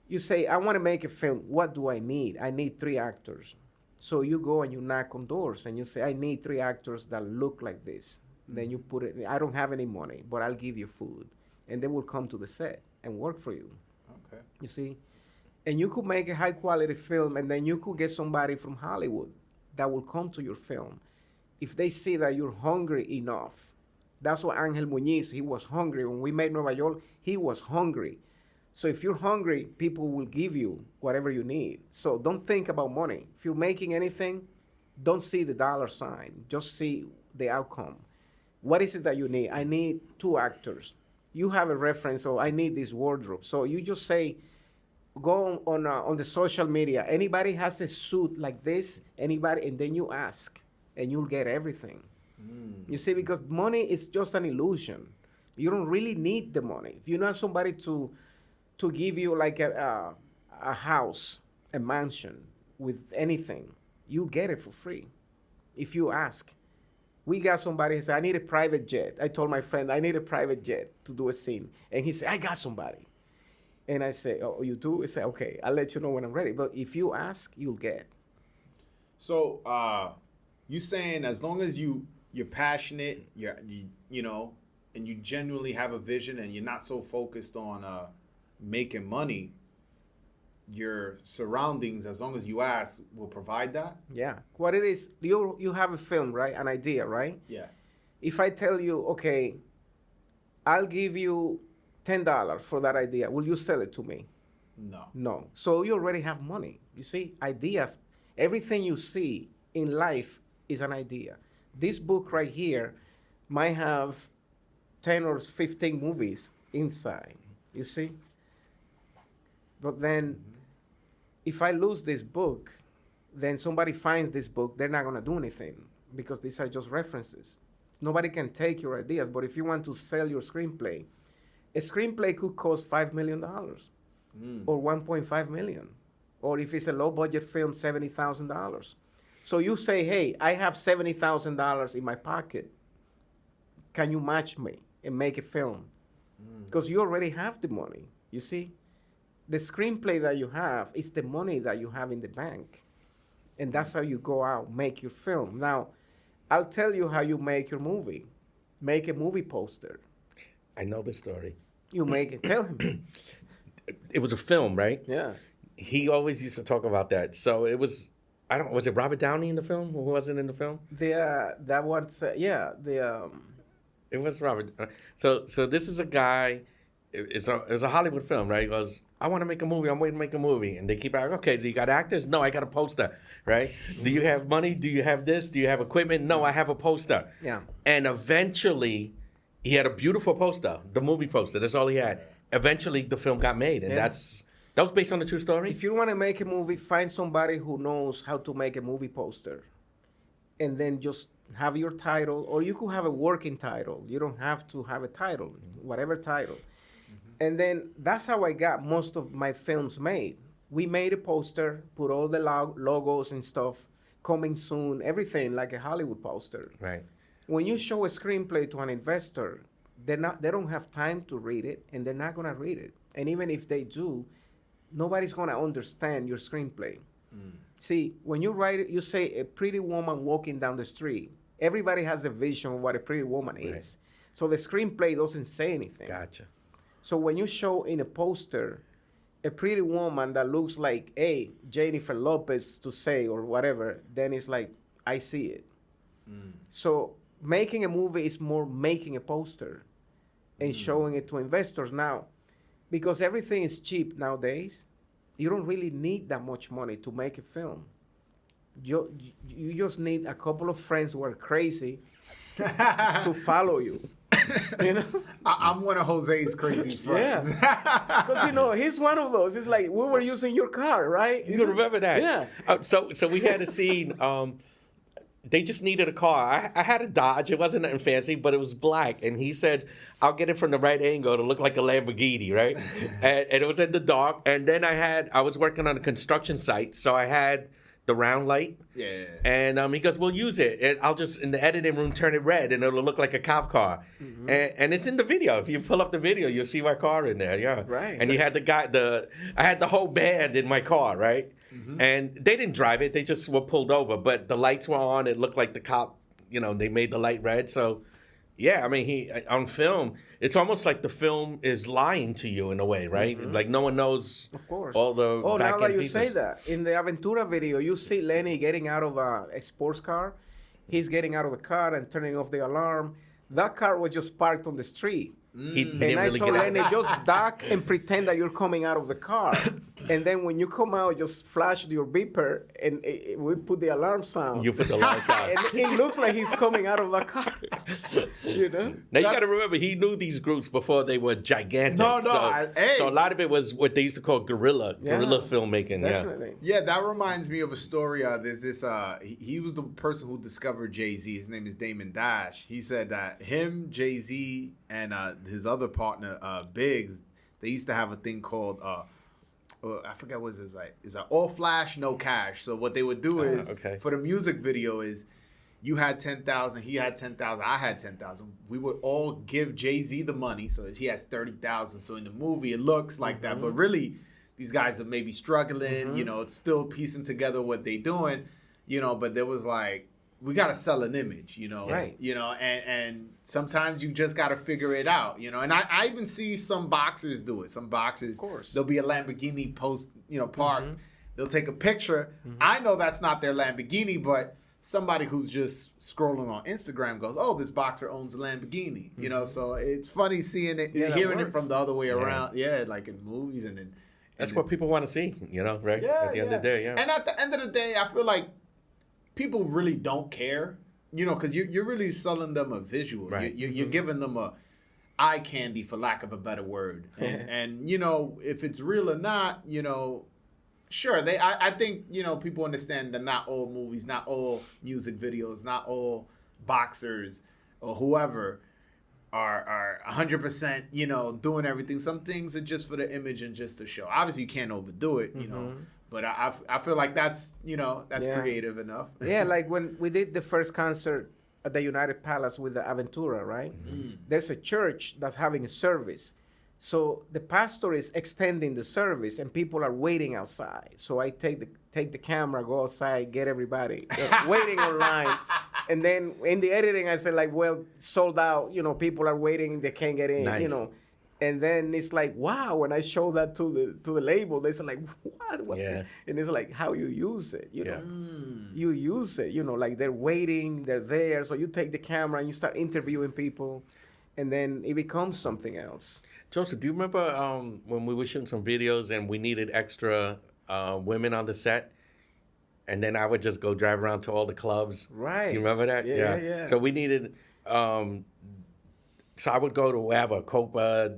you say, I want to make a film. What do I need? I need 3 actors. So you go and you knock on doors and you say, I need 3 actors that look like this. Then you put it, I don't have any money, but I'll give you food. And they will come to the set and work for you. Okay. You see? And you could make a high quality film, and then you could get somebody from Hollywood that will come to your film. If they see that you're hungry enough. That's what Angel Muñiz, he was hungry. When we made Nueva York, he was hungry. So if you're hungry, people will give you whatever you need. So don't think about money. If you're making anything, don't see the dollar sign. Just see the outcome. What is it that you need? I need 2 actors. You have a reference, so I need this wardrobe. So you just say, go on the social media. Anybody has a suit like this? Anybody? And then you ask, and you'll get everything. You see, because money is just an illusion. You don't really need the money. If you know somebody to give you like a house, a mansion with anything, you get it for free. If you ask. We got somebody who said, I need a private jet. I told my friend, I need a private jet to do a scene. And he said, I got somebody. And I say, oh, you do? I say, okay, I'll let you know when I'm ready. But if you ask, you'll get. So you saying as long as you're passionate, you know, and you genuinely have a vision and you're not so focused on making money, your surroundings, as long as you ask, will provide that? Yeah. What it is, you have a film, right? An idea, right? Yeah. If I tell you, okay, I'll give you $10 for that idea, will you sell it to me? No. No. So you already have money. You see, ideas, everything you see in life is an idea. This book right here might have 10 or 15 movies inside, you see? But then if I lose this book, then somebody finds this book, they're not going to do anything because these are just references. Nobody can take your ideas, but if you want to sell your screenplay, a screenplay could cost $5 million or $1.5 million. or if it's a low budget film, $70,000. So you say, hey, I have $70,000 in my pocket. Can you match me and make a film? Because you already have the money. You see, the screenplay that you have is the money that you have in the bank, and that's how you go out, make your film. Now, I'll tell you how you make your movie. Make a movie poster. I know the story. You make it. Tell him. It was a film, right? Yeah. He always used to talk about that. So it was, I don't, was it Robert Downey in the film? Who wasn't in the film? That one's It was Robert. So this is a guy. It's a Hollywood film, right? He goes, I want to make a movie. I'm waiting to make a movie, and they keep asking, okay, do you got actors? No, I got a poster, right? Do you have money? Do you have this? Do you have equipment? No, I have a poster. Yeah. And eventually, he had a beautiful poster, the movie poster. That's all he had. Eventually, the film got made, and that was based on a true story. If you want to make a movie, find somebody who knows how to make a movie poster, and then just have your title, or you could have a working title. You don't have to have a title, whatever title. And then that's how I got most of my films made. We made a poster, put all the logos and stuff, coming soon, everything like a Hollywood poster. Right. When you show a screenplay to an investor, they don't have time to read it, and they're not gonna read it. And even if they do, nobody's gonna understand your screenplay. See, when you write it, you say a pretty woman walking down the street. Everybody has a vision of what a pretty woman is. So the screenplay doesn't say anything. Gotcha. So when you show in a poster a pretty woman that looks like, hey, Jennifer Lopez to say or whatever, then it's like, I see it. So making a movie is more making a poster and showing it to investors. Now, because everything is cheap nowadays, you don't really need that much money to make a film. You just need a couple of friends who are crazy to follow you. You know, I'm one of Jose's crazy friends. Yeah, because he's one of those. It's like we were using your car, right? You remember that? Yeah. So we had a scene. They just needed a car. I had a Dodge. It wasn't nothing fancy, but it was black. And he said, I'll get it from the right angle to look like a Lamborghini, right? and it was in the dark. And then I was working on a construction site, so I had the round light. Yeah. And he goes, we'll use it. And I'll just, in the editing room, turn it red, and it'll look like a cop car. And it's in the video. If you pull up the video, you'll see my car in there, yeah. Right. And you had I had the whole band in my car, right? And they didn't drive it. They just were pulled over. But the lights were on. It looked like the cop, they made the light red. So, yeah, I mean, on film, it's almost like the film is lying to you in a way, right? Like no one knows Of course. all the now back-end that you pieces. say that, in the Aventura video, you see Lenny getting out of a sports car. He's getting out of the car and turning off the alarm. That car was just parked on the street. He And didn't I really told get out. Lenny, just duck and pretend that you're coming out of the car. And then when you come out, just flash your beeper, and we put the alarm sound. You put the lights out. And it looks like he's coming out of the car. Now you got to remember, he knew these groups before they were gigantic. No, So, so a lot of it was what they used to call guerrilla filmmaking. Definitely. Yeah, that reminds me of a story. There's this. He was the person who discovered Jay-Z. His name is Damon Dash. He said that him, Jay-Z, and his other partner, Biggs, they used to have a thing called. I forget what it's like. It's like all flash, no cash. So what they would do is for the music video is. You had 10,000, he had 10,000, I had 10,000. We would all give Jay-Z the money, so he has 30,000. So in the movie, it looks like that, but really, these guys are maybe struggling. It's still piecing together what they doing. But there was like, we gotta sell an image. Right. And sometimes you just gotta figure it out. And I even see some boxers do it. Some boxers, of course, there'll be a Lamborghini parked. They'll take a picture. I know that's not their Lamborghini, but somebody who's just scrolling on Instagram goes, "Oh, this boxer owns a Lamborghini," So it's funny seeing it, hearing it from the other way around. Yeah, like in movies and that's what people want to see, right? Yeah, at the end of the day, yeah. And at the end of the day, I feel like people really don't care, because you're really selling them a visual. Right. You're giving them a eye candy, for lack of a better word. And if it's real or not, sure, I think, people understand that not all movies, not all music videos, not all boxers or whoever are 100%, doing everything. Some things are just for the image and just to show. Obviously, you can't overdo it, But I feel like that's that's Yeah. creative enough. Yeah, like when we did the first concert at the United Palace with the Aventura, right? There's a church that's having a service. So the pastor is extending the service and people are waiting outside. So I take the camera, go outside, get everybody waiting online. And then in the editing, I said like, well, sold out, people are waiting, they can't get in, Nice. And then it's like, wow, when I show that to the label, they say like, what? Yeah. And it's like how you use it, Yeah. You use it, like they're waiting, they're there. So you take the camera and you start interviewing people, and then it becomes something else. Joseph, do you remember when we were shooting some videos and we needed extra women on the set? And then I would just go drive around to all the clubs. Right. You remember that? Yeah. So we needed, so I would go to wherever, Copa,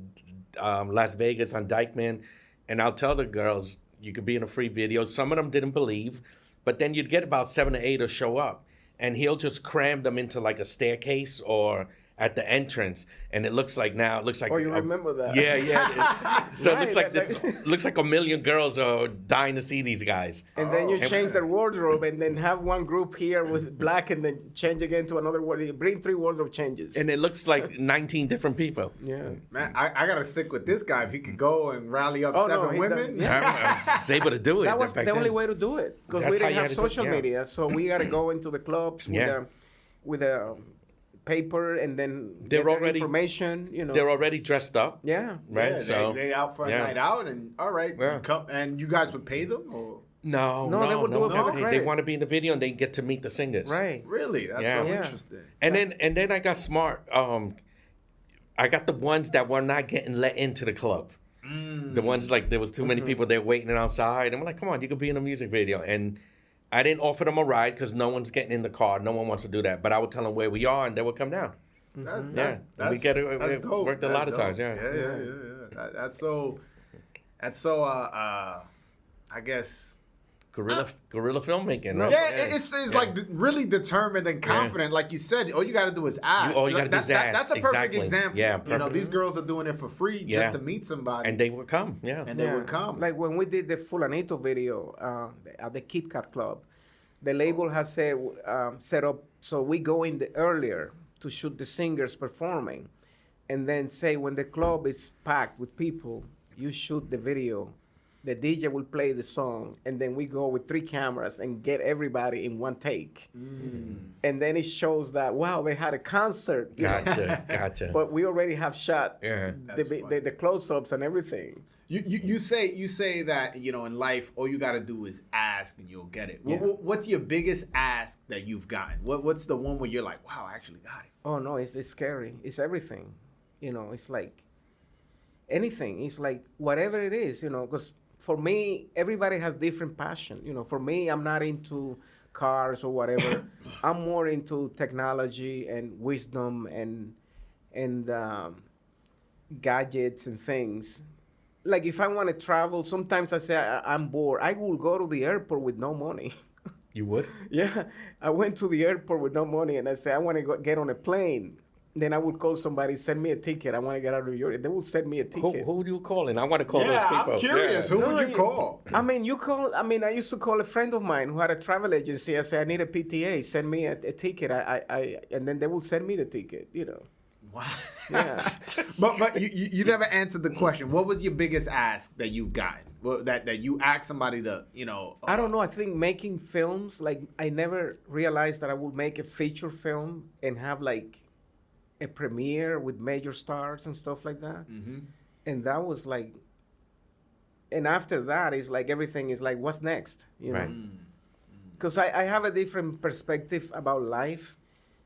Las Vegas on Dykeman, and I'll tell the girls, you could be in a free video. Some of them didn't believe, but then you'd get about 7 or 8 to show up, and he'll just cram them into like a staircase or at the entrance, and it looks like Oh, you remember that? Yeah. So it looks Right, like this. Looks like a million girls are dying to see these guys. And then you Oh. change their wardrobe and then have one group here with black and then change again to another wardrobe. Bring 3 wardrobe changes. And it looks like 19 different people. yeah. Man, I gotta stick with this guy. If he could go and rally up Oh, no, 7 he women, does- yeah. I was able to do it. That was back the only then. way to do it because That's we how didn't you have had to do it, social yeah. media. So we got to go into the clubs Yeah. with a paper and then They're get their already- information. They're already dressed up, Yeah. right? yeah, so they out for a yeah. night out, and all right, Yeah. you come, and you guys would pay them, or No, No, they would do it for the They credit. want to be in the video and they get to meet the singers. Right. really? That's Yeah. so Yeah. interesting. And then I got smart. I got the ones that were not getting let into the club. The ones like there was too many people there waiting outside. And I'm like, come on, you could be in a music video. And I didn't offer them a ride because no one's getting in the car. No one wants to do that. But I would tell them where we are and they would come down. That's We get it- that's it dope. worked a That's lot of dope. times, yeah. That's so. I guess. Guerrilla filmmaking, right? Yeah, it's like really determined and confident. Like you said, all you got to do is ask. all you gotta do is ask. That's a perfect Exactly. example. Yeah, You know, perfect. these girls are doing it for free Yeah. just to meet somebody, And they would come, yeah. and they would come. Like when we did the Fulanito video at the Kit Kat Club, the label has set up so we go in the earlier to shoot the singers performing, and then say when the club is packed with people, you shoot the video. The DJ will play the song, and then we go with 3 cameras and get everybody in one take. And then it shows that, wow, they had a concert. you know? Gotcha. But we already have shot Yeah. That's funny. the close-ups and everything. You say that in life all you got to do is ask and you'll get it. Yeah. What's your biggest ask that you've gotten? What's the one where you're like, wow, I actually got it? Oh no, it's scary. It's everything. It's like anything. It's like whatever it is, because for me, everybody has different passion. For me, I'm not into cars or whatever. I'm more into technology and wisdom and gadgets and things. Like if I want to travel, sometimes I say I'm bored. I will go to the airport with no money. You would? Yeah, I went to the airport with no money, and I said I want to get on a plane. Then I would call somebody, send me a ticket. I want to get out of New York. They will send me a ticket. Who do you call? And I want to call those Yeah, people. I'm curious. Yeah. Who No, would you call? I used to call a friend of mine who had a travel agency. I said, I need a PTA. Send me a ticket. And then they will send me the ticket. Wow. Yeah. But you never answered the question. What was your biggest ask that you've gotten? That you asked somebody to, I don't know. I think making films, like I never realized that I would make a feature film and have like a premiere with major stars and stuff like that. Mm-hmm. And that was like, and after that, it's like everything is like, what's next? Right. Because I have a different perspective about life.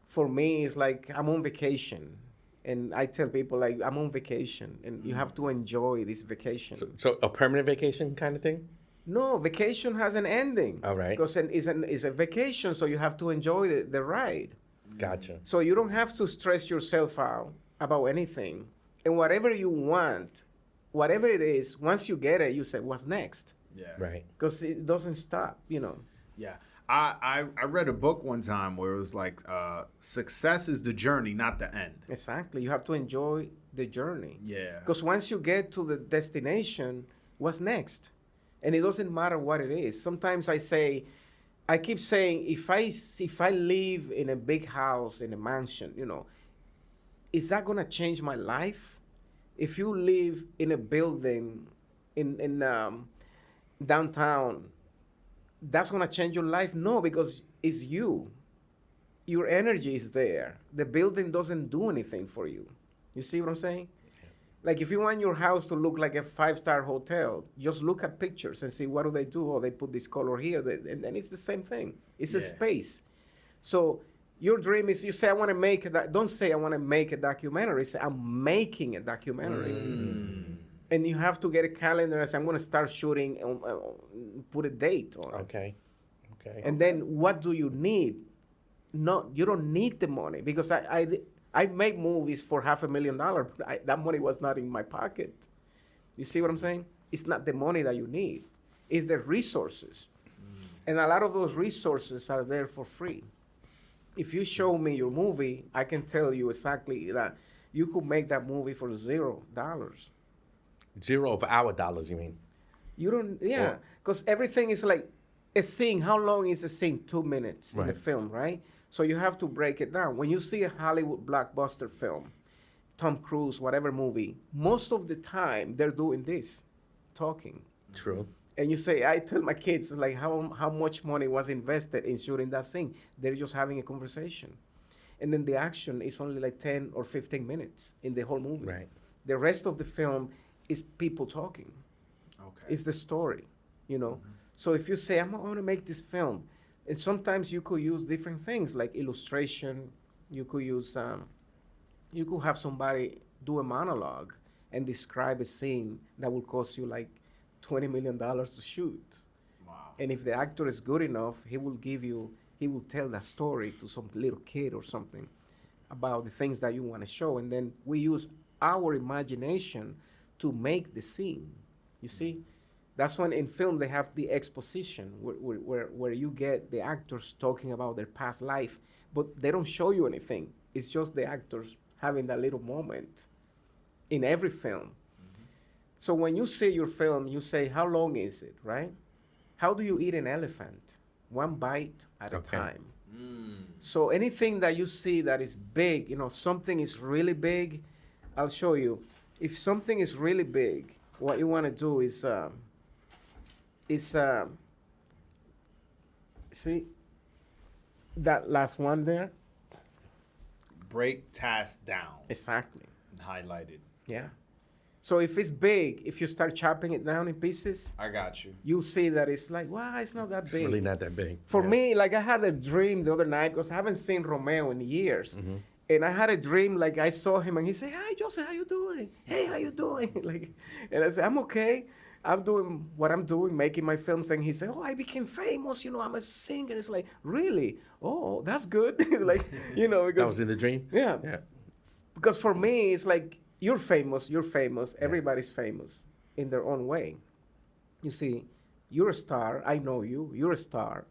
For me, it's like I'm on vacation. And I tell people, like, I'm on vacation, and you have to enjoy this vacation. So a permanent vacation kind of thing? No, vacation has an ending. All right. Because it's a vacation, so you have to enjoy the ride. Gotcha. So you don't have to stress yourself out about anything. And whatever you want, whatever it is, once you get it, you say, what's next? Yeah. Right. Because it doesn't stop, Yeah. I read a book one time where it was like, success is the journey, not the end. Exactly. You have to enjoy the journey. Yeah. Because once you get to the destination, what's next? And it doesn't matter what it is. Sometimes I keep saying, if I live in a big house, in a mansion, is that gonna change my life? If you live in a building in downtown, that's gonna change your life? No, because it's you. Your energy is there. The building doesn't do anything for you. You see what I'm saying? Like if you want your house to look like a 5-star hotel, just look at pictures and see what do they do. Oh, they put this color here, and then it's the same thing. It's a space. So your dream is, you say, I want to make that. Don't say I want to make a documentary. Say I'm making a documentary. And you have to get a calendar and say I'm going to start shooting and put a date on it. Okay. And then what do you need? No, you don't need the money, because I make movies for $500,000, but that money was not in my pocket. You see what I'm saying? It's not the money that you need. It's the resources. And a lot of those resources are there for free. If you show me your movie, I can tell you exactly that you could make that movie for $0. Zero of our dollars, you mean? You don't, because everything is like a scene. How long is a scene? 2 minutes in a film, right? So you have to break it down. When you see a Hollywood blockbuster film, Tom Cruise, whatever movie, most of the time they're doing this, talking. True. And you say, I tell my kids, like, how much money was invested in shooting that scene? They're just having a conversation. And then the action is only like 10 or 15 minutes in the whole movie. Right. The rest of the film is people talking. Okay. It's the story, So if you say, I want to make this film, and sometimes you could use different things like illustration. You could use, you could have somebody do a monologue and describe a scene that will cost you like $20 million to shoot. Wow. And if the actor is good enough, he will tell that story to some little kid or something about the things that you want to show. And then we use our imagination to make the scene. You see? That's when in film they have the exposition where you get the actors talking about their past life, but they don't show you anything. It's just the actors having that little moment in every film. So when you see your film, you say, how long is it, right? How do you eat an elephant? One bite at a time. So anything that you see that is big, something is really big, I'll show you. If something is really big, what you want to do is see that last one there? Break tasks down. Exactly. And highlighted. Yeah. So if it's big, if you start chopping it down in pieces, I got you. you'll see that it's like, wow, it's not that It's big. really not that big. For me, like I had a dream the other night because I haven't seen Romeo in years. And I had a dream, like I saw him and he said, hi, Jose, how you doing? Hey, how you doing? And I said, I'm okay. I'm doing what I'm doing, making my films. And he said, oh, I became famous. I'm a singer. It's like, really? Oh, that's good. Because That was in the dream? Yeah. Because for me, it's like, you're famous. Everybody's famous in their own way. You see, you're a star. I know you. You're a star.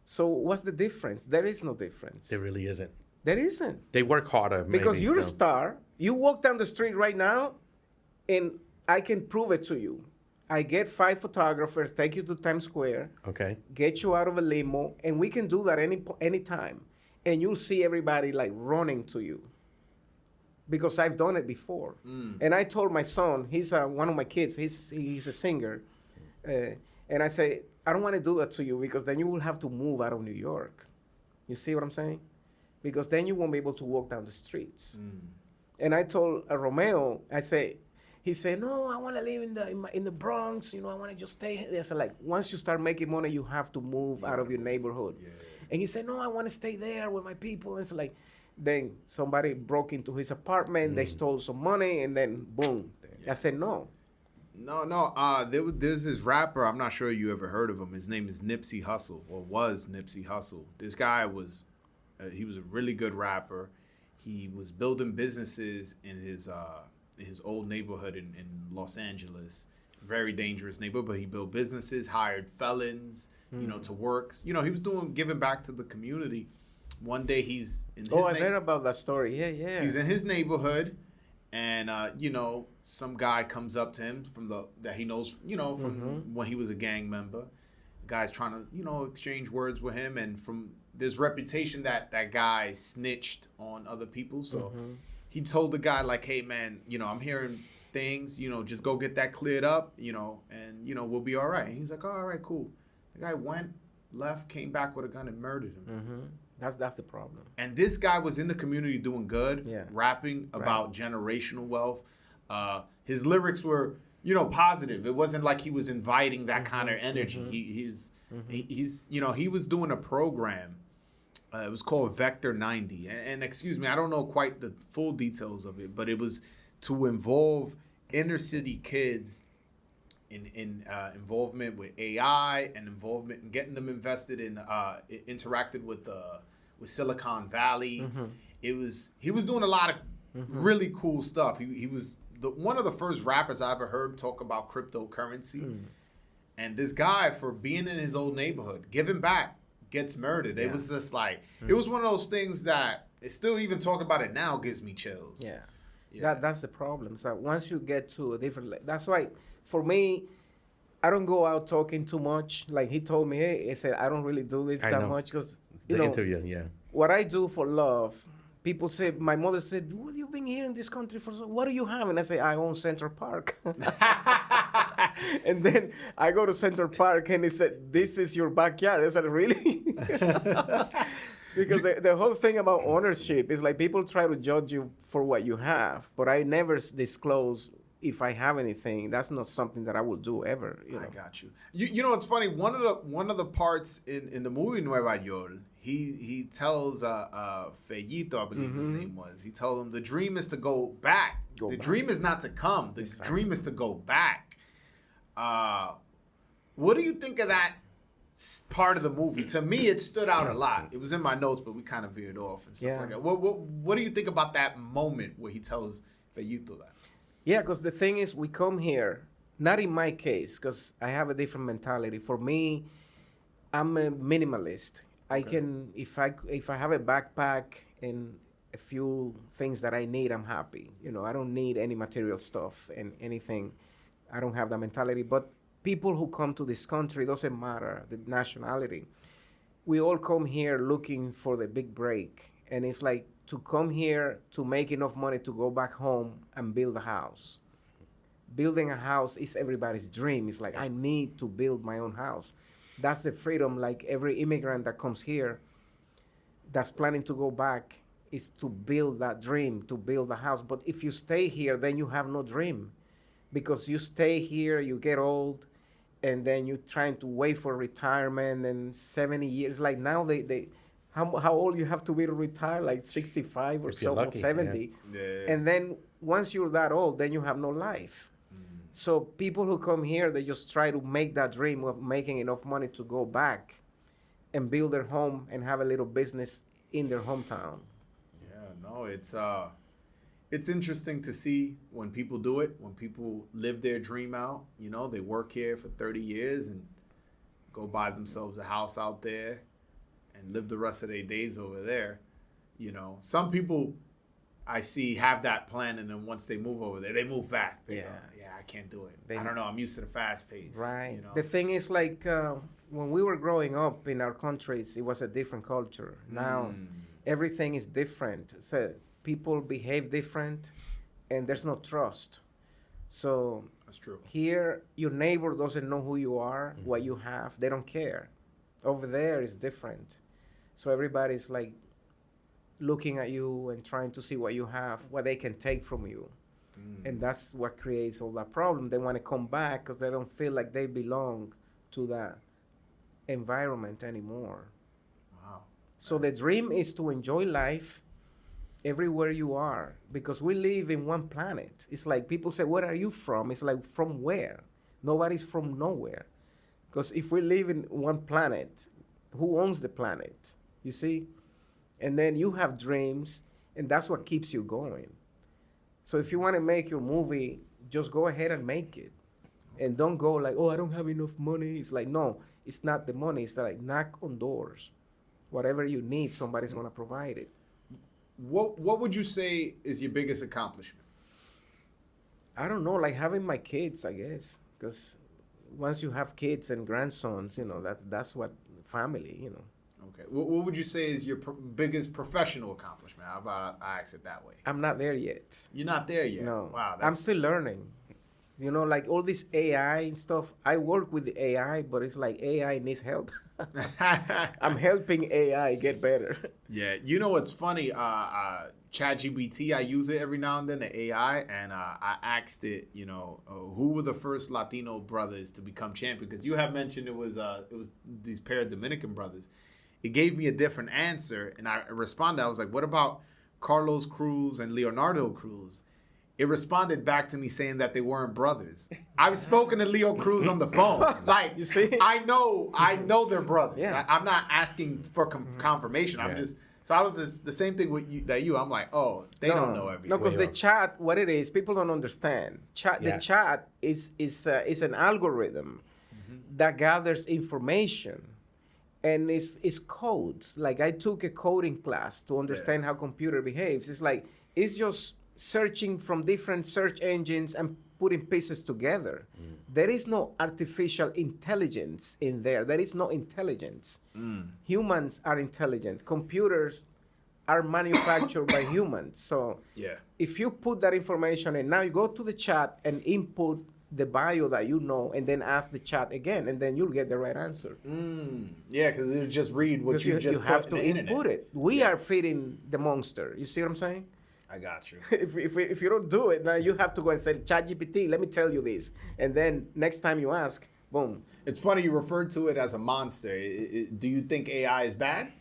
So what's the difference? There is no difference. There really isn't. There isn't. They work harder. Because maybe, you're a star. You walk down the street right now, and I can prove it to you. I get 5 photographers, take you to Times Square, Okay. get you out of a limo, and we can do that any time. And you'll see everybody like running to you. Because I've done it before. And I told my son, he's one of my kids, he's a singer. And I say, I don't want to do that to you because then you will have to move out of New York. You see what I'm saying? Because then you won't be able to walk down the streets. And I told Romeo, he said, no, I want to live in the Bronx. I want to just stay here. So like, once you start making money, you have to move out of your neighborhood. Yeah. And he said, no, I want to stay there with my people. And it's like, then somebody broke into his apartment. They stole some money, and then boom. I said, no. No. There's this rapper. I'm not sure you ever heard of him. His name is Nipsey Hussle, or was Nipsey Hussle. This guy was, he was a really good rapper. He was building businesses in his old neighborhood in Los Angeles. Very dangerous neighborhood, but he built businesses, hired felons, to work. He was giving back to the community. One day he's in his I heard about that story. Yeah. He's in his neighborhood, and some guy comes up to him that he knows, from when he was a gang member. The guy's trying to, exchange words with him, and from there's reputation that guy snitched on other people. So he told the guy, like, hey man, I'm hearing things, just go get that cleared up, and we'll be all right. And he's like, oh, all right, cool. The guy went, left, came back with a gun and murdered him. That's the problem. And this guy was in the community doing good, rapping about generational wealth. His lyrics were, positive. It wasn't like he was inviting that kind of energy. He was doing a program. It was called Vector 90. And excuse me, I don't know quite the full details of it, but it was to involve inner city kids in involvement with AI and involvement in getting them invested in interacted with Silicon Valley. He was doing a lot of really cool stuff. He was one of the first rappers I ever heard talk about cryptocurrency. And this guy, for being in his old neighborhood, giving back, gets murdered. It was just like, it was one of those things that it still, even talk about it now, gives me chills. That's the problem. So once you get to a different, that's why for me, I don't go out talking too much. Like he told me, hey, he said, I don't really do this that much because, interview, what I do for love, people say, my mother said, well, you've been here in this country for so, what do you have? And I say, I own Central Park. And then I go to Central Park and he said, this is your backyard. I said, really? Because the whole thing about ownership is like people try to judge you for what you have, but I never disclose if I have anything. That's not something that I will do ever. I got you. You know, it's funny. One of the parts in the movie Nueva York, he tells Fellito, I believe his name was. He told him the dream is to go back. The dream is not to come. The dream is to go back. What do you think of that part of the movie? To me, it stood out a lot. It was in my notes, but we kind of veered off and stuff like that. What do you think about that moment where he tells Fellito that? Yeah, because the thing is, we come here, not in my case, because I have a different mentality. For me, I'm a minimalist. I can, if I have a backpack and a few things that I need, I'm happy. I don't need any material stuff and anything. I don't have that mentality. But people who come to this country, doesn't matter the nationality. We all come here looking for the big break. And it's like to come here to make enough money to go back home and build a house. Building a house is everybody's dream. It's like, I need to build my own house. That's the freedom, like every immigrant that comes here that's planning to go back is to build that dream, to build a house. But if you stay here, then you have no dream. Because you stay here, you get old, and then you're trying to wait for retirement and 70 years. Like now, how old you have to be to retire? Like 65 or so, or 70. Yeah. And then once you're that old, then you have no life. So people who come here, they just try to make that dream of making enough money to go back and build their home and have a little business in their hometown. Yeah, no, it's interesting to see when people do it, when people live their dream out. They work here for 30 years and go buy themselves a house out there and live the rest of their days over there. Some people I see have that plan, and then once they move over there, they move back. They go, I can't do it. I don't know. I'm used to the fast pace. Right. The thing is, like, when we were growing up in our countries, it was a different culture. Now, everything is different. So people behave different, and there's no trust. So that's true. Here, your neighbor doesn't know who you are, what you have. They don't care. Over there, it's different. So everybody's like looking at you and trying to see what you have, what they can take from you. And that's what creates all that problem. They want to come back because they don't feel like they belong to that environment anymore. Wow. So the dream is to enjoy life everywhere you are, because we live in one planet. It's like people say, where are you from? It's like, from where? Nobody's from nowhere. Because if we live in one planet, who owns the planet? You see? And then you have dreams, and that's what keeps you going. So if you want to make your movie, just go ahead and make it. And don't go like, oh, I don't have enough money. It's like, no, it's not the money. It's like, knock on doors. Whatever you need, somebody's going to provide it. What would you say is your biggest accomplishment? I don't know, like having my kids, I guess, because once you have kids and grandsons, that's what family, Okay. What would you say is your biggest professional accomplishment? How about I ask it that way? I'm not there yet. You're not there yet. No. Wow. I'm still learning. Like all this AI and stuff. I work with the AI, but it's like AI needs help. I'm helping AI get better. Yeah. You know what's funny? ChatGPT, I use it every now and then, the AI, and I asked it, who were the first Latino brothers to become champion? Because you have mentioned it was these pair of Dominican brothers. It gave me a different answer, and I responded. I was like, what about Carlos Cruz and Leonardo Cruz? It responded back to me saying that they weren't brothers. I've spoken to Leo Cruz on the phone. Like, you see? I know they're brothers. Yeah. I'm not asking for confirmation. I'm just, so I was just the same thing with you. I'm like, oh, they don't know everything. No, because the chat, what it is, people don't understand. The chat is an algorithm that gathers information. And it's codes. Like I took a coding class to understand how computer behaves. It's like, it's just searching from different search engines and putting pieces together. There is no artificial intelligence in there. There is no intelligence. Humans are intelligent. Computers are manufactured by humans. So if you put that information in, now you go to the chat and input the bio that and then ask the chat again, and then you'll get the right answer. Yeah, because it'll just read what you just have put to in the input internet. it. We are feeding the monster. You see what I'm saying? I got you. if you don't do it, now you have to go and say, ChatGPT, let me tell you this. And then next time you ask, boom. It's funny you referred to it as a monster. Do you think AI is bad?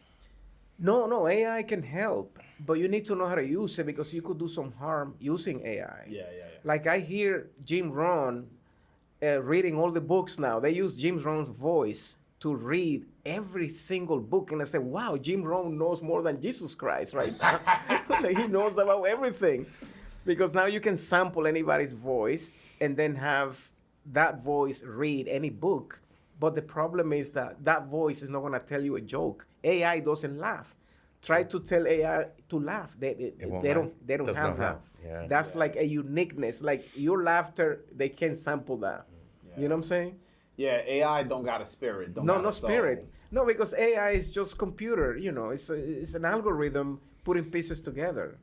No, AI can help, but you need to know how to use it because you could do some harm using AI. Yeah. Like I hear Jim Rohn reading all the books now. They use Jim Rohn's voice to read every single book. And I say, wow, Jim Rohn knows more than Jesus Christ right now. Like, he knows about everything. Because now you can sample anybody's voice and then have that voice read any book. But the problem is that voice is not going to tell you a joke. AI doesn't laugh. Try to tell AI to laugh. They don't have that. Yeah. That's like a uniqueness. Like your laughter, they can't sample that. Yeah. You know what I'm saying? Yeah, AI don't got a spirit. No spirit. No, because AI is just computer. It's an algorithm putting pieces together.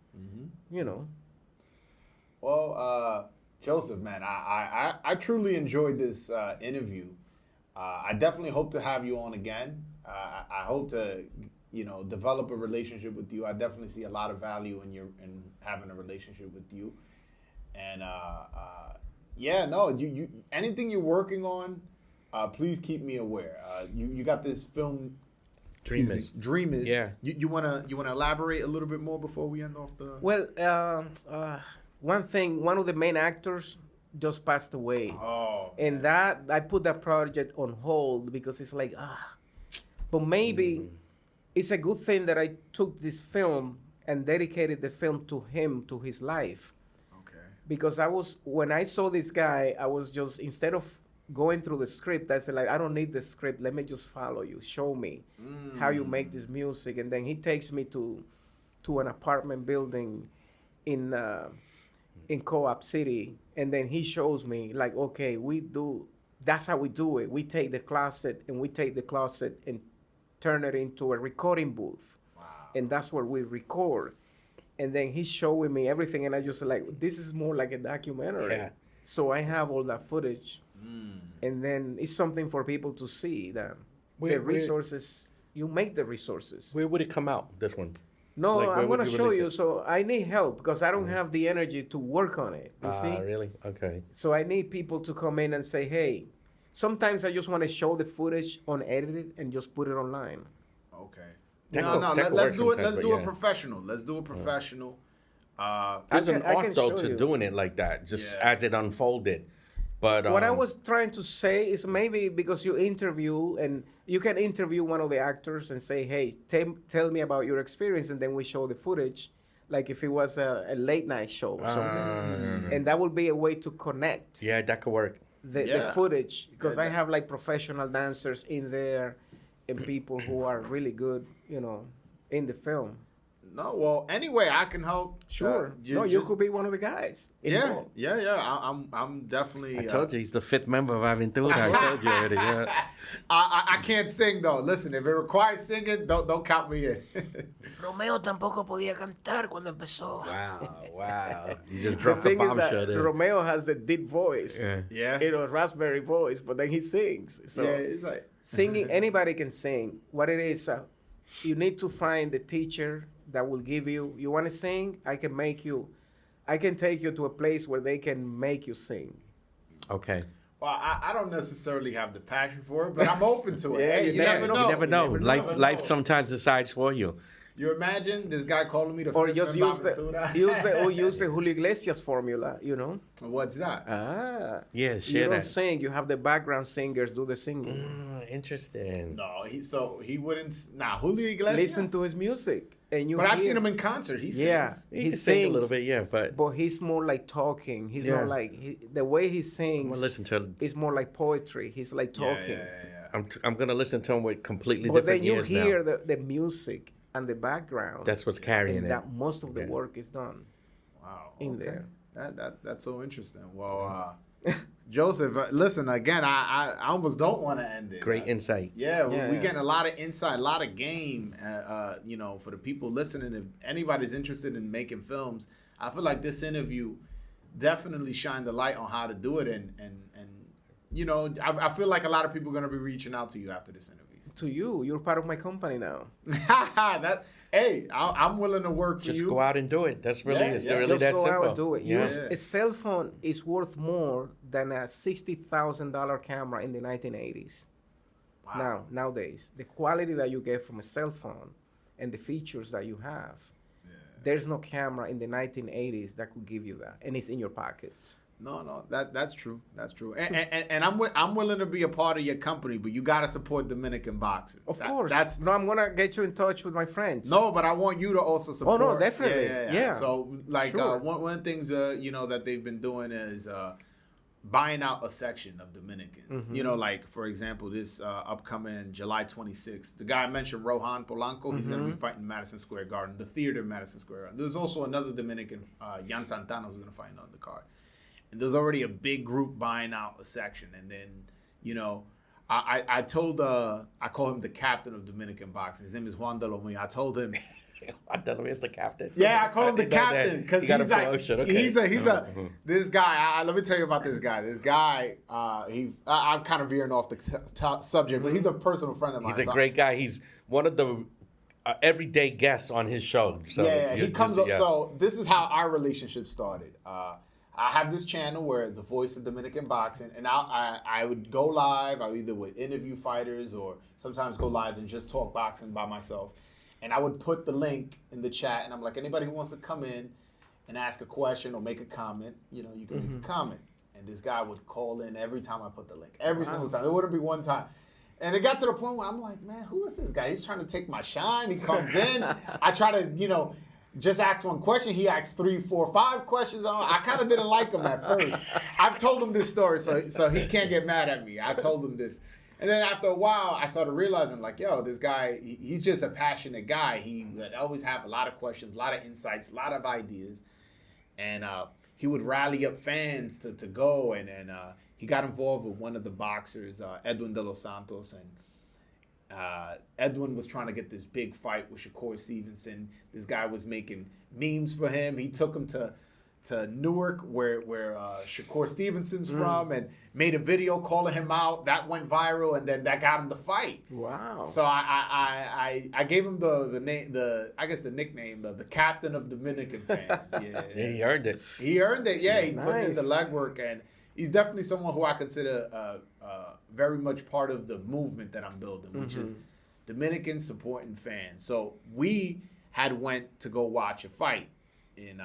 Well, Joseph, man, I truly enjoyed this interview. I definitely hope to have you on again. I hope to, develop a relationship with you. I definitely see a lot of value in having a relationship with you. And you anything you're working on, please keep me aware. You got this film, Dreamers. Yeah. You wanna elaborate a little bit more before we end off the? Well, one of the main actors just passed away. Oh. And that I put that project on hold because it's like but maybe it's a good thing that I took this film and dedicated the film to him, to his life. Okay. Because when I saw this guy, I was just, instead of going through the script, I said like, I don't need the script. Let me just follow you. Show me how you make this music. And then he takes me to an apartment building in Co-op City. And then he shows me like, okay, that's how we do it. We take the closet and turn it into a recording booth. Wow. And that's where we record. And then he's showing me everything. And I just like, this is more like a documentary. Yeah. So I have all that footage. And then it's something for people to see that the resources, you make the resources. Where would it come out, this one? No, Like, I'm where going to would you show release you. it? So I need help because I don't have the energy to work on it. You see? Really? Okay. So I need people to come in and say, hey, sometimes I just want to show the footage unedited and just put it online. Okay. That Let's could do work it. Let's sometimes, do but a professional. Let's do a professional. There's I an can art, though, show to you. doing it like that, just Yeah. as it unfolded. But What I was trying to say is maybe because you interview and you can interview one of the actors and say, hey, tell me about your experience. And then we show the footage, like if it was a late night show or something. And that would be a way to connect yeah, that could work. the footage. Because I have like professional dancers in there and people who are really good, in the film. No, well, anyway, I can help. Sure. No, you could be one of the guys. Yeah, involved. yeah. I'm definitely. I told you he's the fifth member of Aventura. I told you already. Yeah. I can't sing though. Listen, if it requires singing, don't count me in. Romeo tampoco podía cantar cuando empezó. Wow. You just The dropped the thing is bombshell that there. Romeo has the deep voice. Yeah. Yeah. You know, raspberry voice, but then he sings. So Yeah, it's like singing, anybody can sing. What it is, you need to find the teacher that will give you. You want to sing? I can take you to a place where they can make you sing. Okay. Well, I don't necessarily have the passion for it, but I'm open to it. Yeah, Hey, you you never never know. know. You never know. never know. Life sometimes decides for you. You imagine this guy calling me the Or fifth just member use the Aventura? use the Julio Iglesias formula. You know. What's that? Yeah, You share don't that. sing. You have the background singers do the singing. Interesting. No, he wouldn't. Nah, Julio Iglesias. Listen to his music, and you. But I've hear- seen him in concert. He sings. Yeah, He he can sing a sings little bit, yeah, but he's more like talking. He's Yeah. not like the way he I'm sings. gonna listen to. Is more like poetry. He's like Yeah, talking. yeah. I'm gonna listen to him with completely But different then you ears hear now. the music and the background. That's what's carrying and it. that most of the Yeah. work is done. Wow. In okay. there. That's so interesting. Well, Joseph, listen again. I almost don't want to end it. Great insight. Yeah, Yeah, we're yeah. getting a lot of insight, a lot of game. For the people listening, if anybody's interested in making films, I feel like this interview definitely shined the light on how to do it, and I feel like a lot of people are gonna be reaching out to you after this interview. To you, you're part of my company now. I'm willing to work for Just you. go out and do it. That's really Yeah, it's yeah. really Just that go simple. out and do it. Yeah. Use a cell phone is worth more than a $60,000 camera in the 1980s. Wow. Nowadays, the quality that you get from a cell phone and the features that you have, there's no camera in the 1980s that could give you that, and it's in your pocket. No, that's true. That's true. And I'm willing to be a part of your company, but you gotta support Dominican boxing. Of course. That's No, I'm gonna get you in touch with my friends. no, but I want you to also support. no, definitely. Yeah. So like Sure. one of the things that they've been doing is buying out a section of Dominicans. Mm-hmm. Like for example, this upcoming July 26th, the guy I mentioned, Rohan Polanco, he's gonna be Mm-hmm. fighting Madison Square Garden, the theater in Madison Square Garden. There's also another Dominican, Yan Santana, who's gonna fight on the card. And there's already a big group buying out a section. And then, I call him the captain of Dominican boxing. His name is Juan de Lomé. I told him, I tell him he's the captain. yeah, I call him the didn't know that. captain because He got he's a like, promotion. Okay. this guy. Let me tell you about this guy. This guy, I'm kind of veering off the subject, but he's a personal friend of mine. He's a So- great guy. He's one of the everyday guests on his show. So yeah, he comes up. yeah. So this is how our relationship started. I have this channel where it's the voice of Dominican boxing, and I would go live. I either would interview fighters or sometimes go live and just talk boxing by myself. And I would put the link in the chat, and I'm like, anybody who wants to come in and ask a question or make a comment, you can make a comment. And this guy would call in every time I put the link, every single time. It wouldn't be one time. And it got to the point where I'm like, man, who is this guy? He's trying to take my shine. He comes in. I try to, just ask one question. He asks 3, 4, 5 questions. I kind of didn't like him at first. I've told him this story, so he can't get mad at me. I told him this. And then after a while, I started realizing, like, yo, this guy, he's just a passionate guy. He would always have a lot of questions, a lot of insights, a lot of ideas. And he would rally up fans to go. And he got involved with one of the boxers, Edwin de los Santos. And Edwin was trying to get this big fight with Shakur Stevenson. This guy was making memes for him. He took him to Newark, where Shakur Stevenson's from, and made a video calling him out. That went viral, and then that got him the fight. Wow. So I gave him the name, the nickname, the captain of Dominican fans. Yeah, he earned it. He earned it. Yeah, he put in the Nice. legwork, and he's definitely someone who I consider very much part of the movement that I'm building, which is Dominican supporting fans. So we had went to go watch a fight in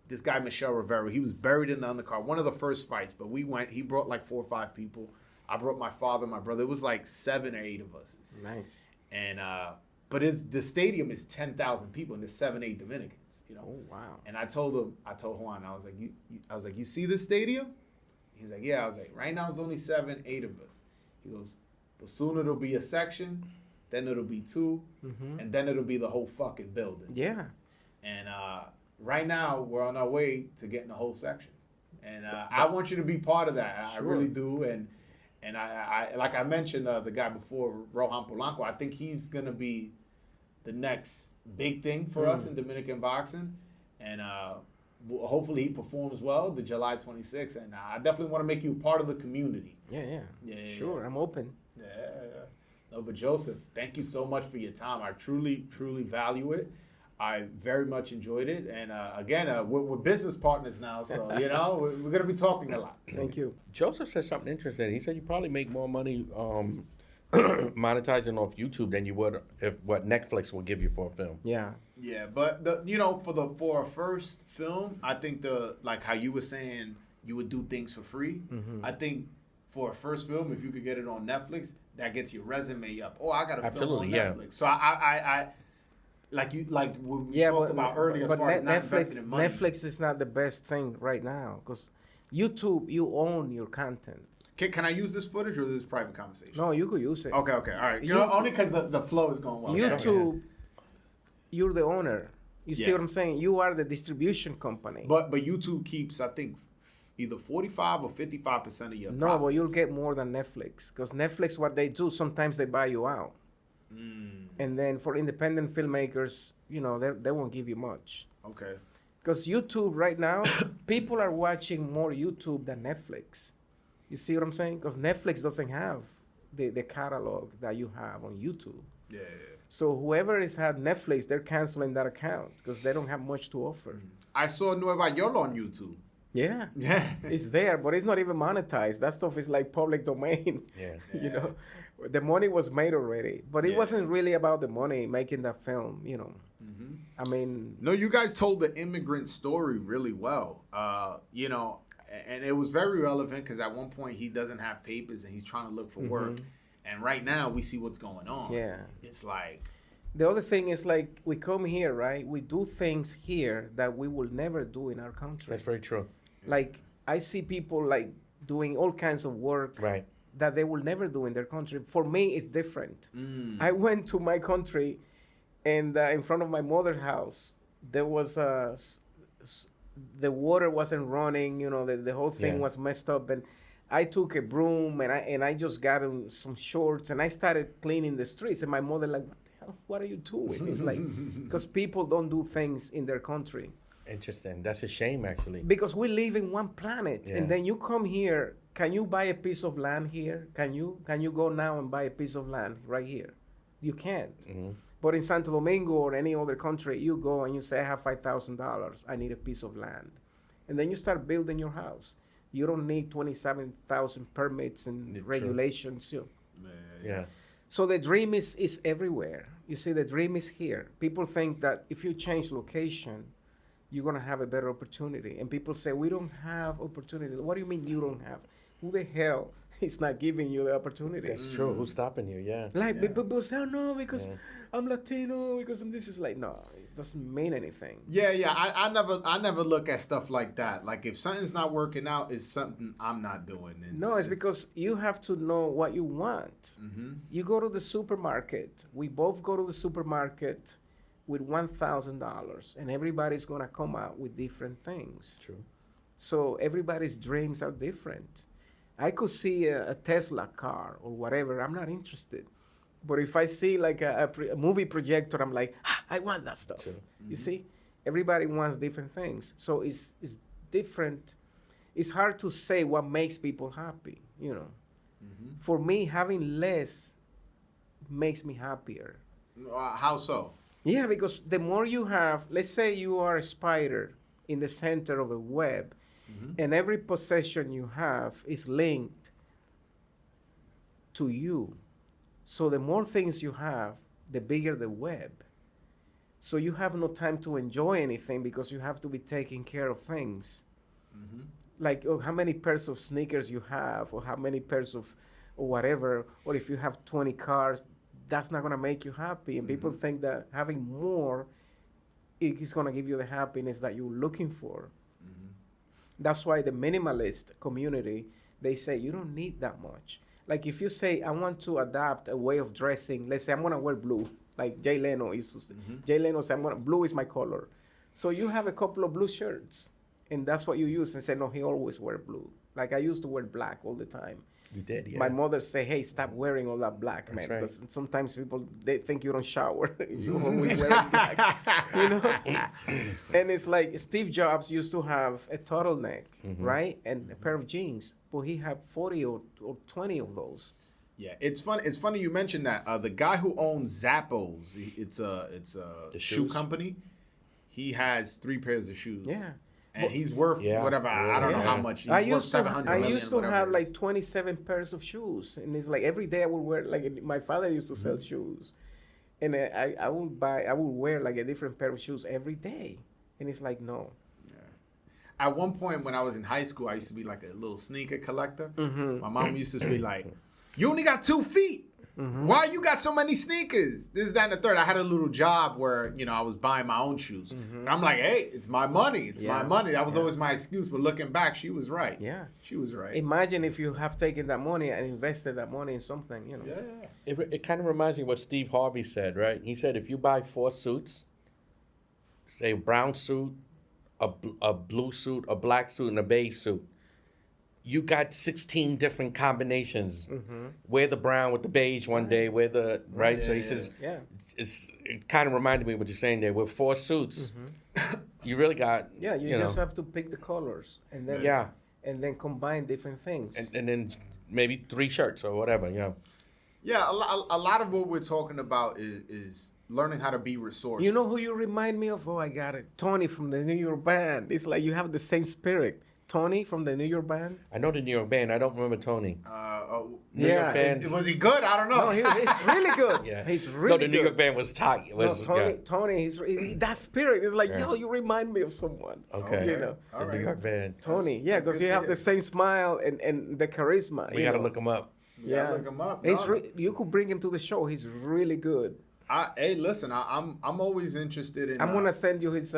this guy Michel Rivera. He was buried in the undercard, one of the first fights. But we went. He brought like 4 or 5 people. I brought my father, my brother. It was like 7 or 8 of us. Nice. And but the stadium is 10,000 people, and there's 7, 8 Dominicans. Oh wow. And I told Juan, I was like, you see this stadium? He's like, yeah. I was like, right now it's only 7, 8 of us. He goes, but soon it'll be a section, then it'll be 2, and then it'll be the whole fucking building. Yeah. And right now, we're on our way to getting the whole section. And I want you to be part of that. I really do. And I like I mentioned the guy before, Rohan Polanco, I think he's going to be the next big thing for us in Dominican boxing. And hopefully he performs well the July 26th. And I definitely want to make you a part of the community. Yeah. Yeah. Sure, I'm open. Yeah. No, but Joseph, thank you so much for your time. I truly, truly value it. I very much enjoyed it. And again, we're business partners now. So, you know, we're going to be talking a lot. Thank you. Joseph said something interesting. He said you probably make more money monetizing off YouTube than you would if what Netflix will give you for a film. Yeah. Yeah, but for a first film, I think like how you were saying you would do things for free. I think for a first film, if you could get it on Netflix, that gets your resume up. Oh, I got a film on Netflix. So I like what we talked about earlier as far as not investing in money. Netflix is not the best thing right now because YouTube, you own your content. Can I use this footage or is this private conversation? No, you could use it. Okay, all right. You know, only because the flow is going well. YouTube, you're the owner. You see what I'm saying? You are the distribution company. But YouTube keeps, I think, either 45 or 55% of your profits. But you'll get more than Netflix because Netflix, what they do, sometimes they buy you out. And then for independent filmmakers, you know, they won't give you much. Okay. Because YouTube right now, people are watching more YouTube than Netflix. You see what I'm saying? Because Netflix doesn't have the catalog that you have on YouTube. Yeah. So whoever has had Netflix, they're canceling that account because they don't have much to offer. I saw Nueva York on YouTube. Yeah. Yeah. It's there, but it's not even monetized. That stuff is like public domain. Yeah. You know, the money was made already, but it wasn't really about the money making that film, you know. I mean. No, you guys told the immigrant story really well. You know, and it was very relevant because at one point he doesn't have papers and he's trying to look for work. And right now we see what's going on. Yeah. It's like. The other thing is like we come here, right? We do things here that we will never do in our country. That's very true. Like I see people like doing all kinds of work Right. that they will never do in their country. For me, it's different. I went to my country, and in front of my mother's house, there was the water wasn't running. You know, the whole thing was messed up, and I took a broom and I just got some shorts and I started cleaning the streets. And my mother like, what the hell? What are you doing? It's like because people don't do things in their country. Interesting. That's a shame, actually. Because we live in one planet, and then you come here. Can you buy a piece of land here? Can you go now and buy a piece of land right here? You can't. But in Santo Domingo or any other country, you go and you say, I have $5,000. I need a piece of land. And then you start building your house. You don't need 27,000 permits and regulations. Yeah. So the dream is everywhere. You see, the dream is here. People think that if you change location, you're going to have a better opportunity. And people say, we don't have opportunity. What do you mean you don't have? Who the hell is not giving you the opportunity? That's true. Who's stopping you? Yeah. Like people say, oh, no, because I'm Latino, because this is like, no, it doesn't mean anything. Yeah. I never look at stuff like that. Like if something's not working out, it's something I'm not doing. It's because you have to know what you want. You go to the supermarket. We both go to the supermarket with $1,000, and everybody's gonna come out with different things. True. So everybody's dreams are different. I could see a Tesla car or whatever. I'm not interested. But if I see like a movie projector, I'm like, I want that stuff. True. You see, everybody wants different things. So it's different. It's hard to say what makes people happy. You know, for me, having less makes me happier. How so? Yeah, because the more you have, let's say you are a spider in the center of a web, and every possession you have is linked to you. So the more things you have, the bigger the web. So you have no time to enjoy anything because you have to be taking care of things. Like how many pairs of sneakers you have, or how many pairs of or whatever, or if you have 20 cars, that's not going to make you happy. And people think that having more is going to give you the happiness that you're looking for. That's why the minimalist community, they say you don't need that much. Like if you say, I want to adapt a way of dressing, let's say I'm gonna wear blue, like Jay Leno used to say. Jay Leno said, blue is my color. So you have a couple of blue shirts, and that's what you use. And say, no, he always wear blue. Like I used to wear black all the time. You did, yeah. My mother say, hey, stop wearing all that black, man. right. Because sometimes people, they think you don't shower. You always wearing black, you know? And it's like Steve Jobs used to have a turtleneck, right? And a pair of jeans. But he had 40 or 20 of those. Yeah, it's funny. It's funny you mentioned that. The guy who owns Zappos, it's a shoe shoes? company. He has 3 pairs of shoes. Yeah. And he's worth Yeah. whatever. I don't know Yeah. how much. He's I worth used to 700 million, whatever have it is. like 27 pairs of shoes, and it's like every day I would wear, like my father used to sell shoes, and I would wear like a different pair of shoes every day, and it's like no. At one point when I was in high school, I used to be like a little sneaker collector. My mom used to be like, "You only got 2 feet. Why you got so many sneakers?" This, that, and the third. I had a little job where I was buying my own shoes. And I'm like, "Hey, it's my money. It's my Yeah. money." That was always my excuse. But looking back, she was right. Yeah. She was right. Imagine if you have taken that money and invested that money in something, Yeah. It kind of reminds me of what Steve Harvey said, right? He said if you buy 4 suits, say a brown suit, a blue suit, a black suit, and a beige suit, you got 16 different combinations. Wear the brown with the beige one day, wear the, right? Yeah, So he yeah, says, Yeah. it kind of reminded me of what you're saying there. With 4 suits, you really got, Yeah, you know, just have to pick the colors and then yeah, and then combine different things. and then maybe 3 shirts or whatever, Yeah, a lot of what we're talking about is learning how to be resourceful. You know who you remind me of? Oh, I got it. Tony from the New York Band. It's like you have the same spirit. Tony from the New York Band. I know the New York Band. I don't remember Tony. New Yeah. York Band. Was he good? I don't know. No, he's really good. Yeah. He's really No, the New good. York Band was tight. It No, was, Tony, that spirit is like, Yeah. yo, you remind me of someone. Okay. You know, All the right. New York Band. Tony, yeah, that's because good you to have hear. the same smile and the charisma. We you got to know. look him up. Yeah, look him up. He's No, you could bring him to the show. He's really good. hey, listen, I'm always interested in. I'm gonna send you his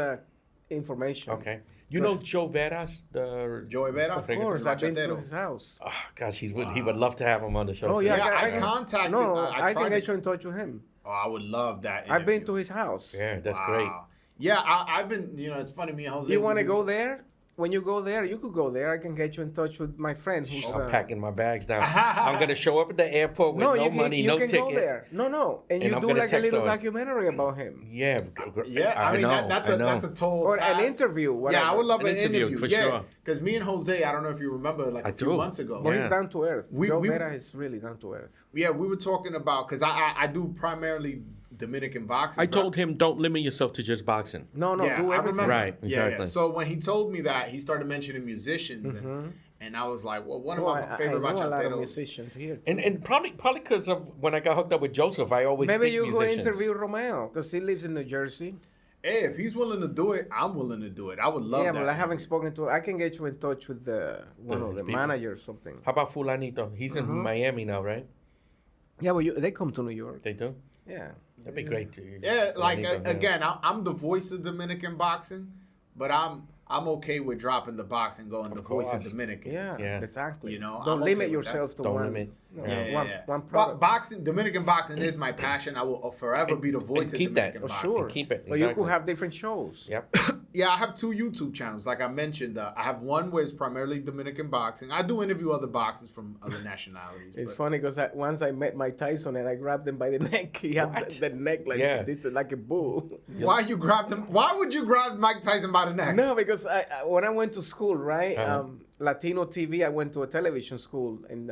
information. Okay. You know Plus- Joe Veras, the Joey Vera. Of course, I've been to Bachatero. his house. Oh, gosh, he would love to have him on the show. Oh too. yeah, Yeah, I can- contacted- No, I I can tried get it. you in touch with him. Oh, I would love that. I've been interview. to his house. Yeah, that's Wow. great. Yeah, I've been. It's funny. Me and Jose. Do you want to we've been go there? When you go there, you could go there. I can get you in touch with my friend who's. I'm packing my bags down. I'm going to show up at the airport with no you can, money, you no can ticket. go there. No, and And you I'm do gonna like a text little her. documentary about him Yeah. Yeah, I mean know, that's I a know. that's a tall or task. an interview. Whatever. Yeah, I would love An an interview, interview for yeah, sure. because me and Jose, I don't know if you remember, like I a few do. months ago. But he's Yeah. down to earth. We- Joe we- Vera is really down to earth. Yeah, we were talking about because I do primarily Dominican boxing. I but- told him, don't limit yourself to just boxing. No, Yeah, do I everything. remember. Right, Yeah, exactly. So when he told me that, he started mentioning musicians, and I was like, well, one of Well, my I favorite know a lot of bachateros. musicians here. Too. And probably because of when I got hooked up with Joseph, I always Maybe think you go musicians. interview Romeo because he lives in New Jersey. Hey, if he's willing to do it, I'm willing to do it. I would love Yeah, that. but I haven't spoken to. I can get you in touch with one of his the people. managers or something. How about Fulanito? He's in Miami now, right? Yeah, but they come to New York. They do? Yeah. That'd be great. Yeah, like Fulanito, yeah. again, I'm the voice of Dominican boxing, but I'm okay with dropping the box and going the voice of course. Dominican. Yeah, Yeah. exactly. I'm Don't okay limit with yourself to Don't one. limit. no, Yeah. one product. Boxing, Dominican boxing is my passion. I will forever be the voice and of keep that. Dominican Oh, boxing. Sure. Keep it, But you exactly. could have different shows. Yep. Yeah, I have 2 YouTube channels. Like I mentioned, I have one where it's primarily Dominican boxing. I do interview other boxers from other nationalities. It's but- funny because once I met Mike Tyson and I grabbed him by the neck. He had the neck like Yeah. this, like a bull. Why you grabbed him? Why would you grab Mike Tyson by the neck? No, because when I went to school, right, Uh-huh. Latino TV, I went to a television school, and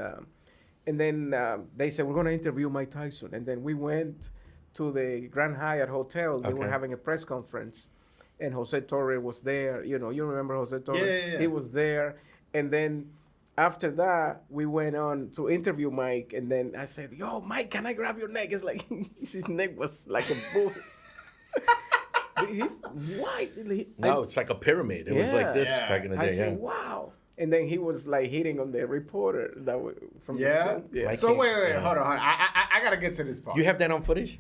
then they said we're gonna interview Mike Tyson, and then we went to the Grand Hyatt Hotel. They were Okay. having a press conference, and Jose Torre was there. You remember Jose Torre? Yeah. He was there, and then after that we went on to interview Mike, and then I said, "Yo, Mike, can I grab your neck?" It's like his neck was like a bull. He's white. No, it's like a pyramid. It was like this Yeah. back in the I day. said, Yeah. "Wow!" And then he was like hitting on the reporter from the Yeah. school. Yeah. Like- So wait, Yeah. hold on. I gotta get to this part. You have that on footage?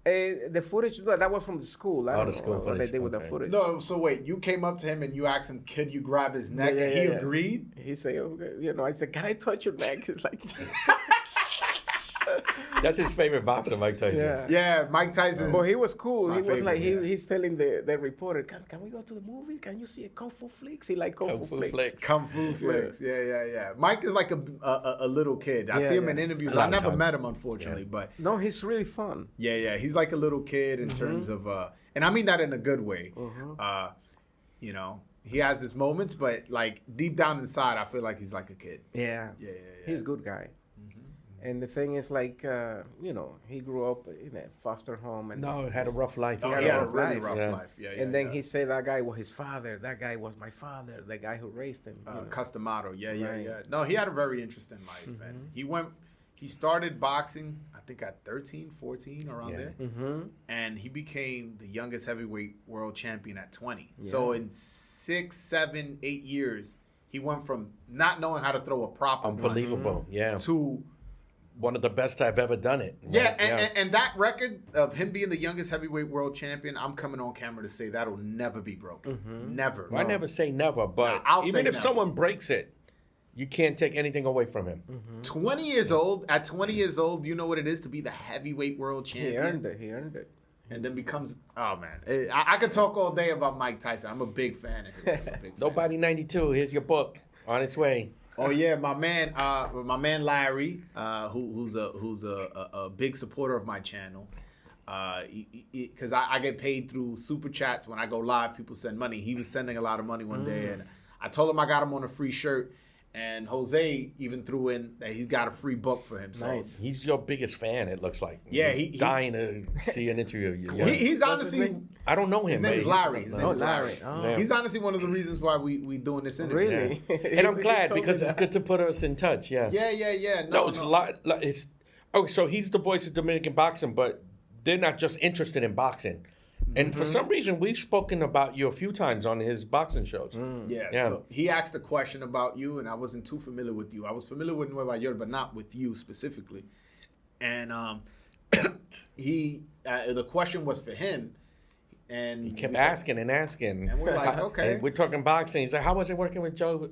The footage that was from the school. I Oh, don't the know school what they footage, did with the okay. footage. No, so wait, you came up to him and you asked him, "Could you grab his neck?" Yeah, and he yeah. agreed. He said, okay. I said, "Can I touch your neck?" It's like, That's his favorite boxer, Mike Tyson. Yeah. Yeah, Mike Tyson. But he was cool. My He was like, favorite, yeah. he's telling the reporter, can we go to the movie? Can you see a Kung Fu flicks? He like Kung Fu flicks. Kung Fu flicks. Yeah. Mike is like a little kid. I Yeah, see him yeah. in interviews. A lot I of never times. met him, unfortunately, but No, he's really fun. yeah. He's like a little kid in terms of, and I mean that in a good way. You know, he has his moments, but like deep down inside, I feel like he's like a kid. Yeah. Yeah. He's a good guy. And the thing is, like, you know, he grew up in a foster home. And No, had a rough life. Oh, had he a had a rough really life. rough Yeah. life. Yeah. and then he said that guy was his father. That guy was my father. The guy who raised him. you know. Customato. Yeah. Right. No, he had a very interesting life, and he started boxing, I think at 13, 14, around Yeah. there. Mhm. And he became the youngest heavyweight world champion at 20. So in 6, 7, 8 years, he went from not knowing how to throw a proper punch Unbelievable. Yeah. to One of the best I've ever done it. yeah, Like, and that record of him being the youngest heavyweight world champion, I'm coming on camera to say that'll never be broken. Never. I never say never, but Nah, I'll even say if never. someone breaks it, you can't take anything away from him. 20 years old. At 20 years old, you know what it is to be the heavyweight world He champion, earned it. He earned it. and then becomes I could talk all day about Mike Tyson. I'm a big fan of his. I'm a big fan. Nobody 92. Here's your book on its way. Oh yeah, my man Larry, who's a big supporter of my channel, because I get paid through super chats when I go live. People send money. He was sending a lot of money one day, and I told him I got him on a free shirt. And Jose even threw in that he's got a free book for him. So Nice. He's your biggest fan, it looks like. Yeah, he's he- dying to see an interview of you. Yeah. he's What's his honestly name? I don't know him. his name but is he's- Larry. His name Oh, is Larry. Larry. Oh. Yeah. He's honestly one of the reasons why we doing this interview. Really? And I'm He glad told me because it's that. good to put us in touch. Yeah. Yeah. No, it's a lot. It's so he's the voice of Dominican boxing, but they're not just interested in boxing. And for some reason, we've spoken about you a few times on his boxing shows. Yeah, Yeah. so he asked a question about you, and I wasn't too familiar with you. I was familiar with Nueva York, but not with you specifically. And the question was for him, and He kept we said- asking and asking. And we're like, okay. And we're talking boxing. He's like, how was it working with Joseph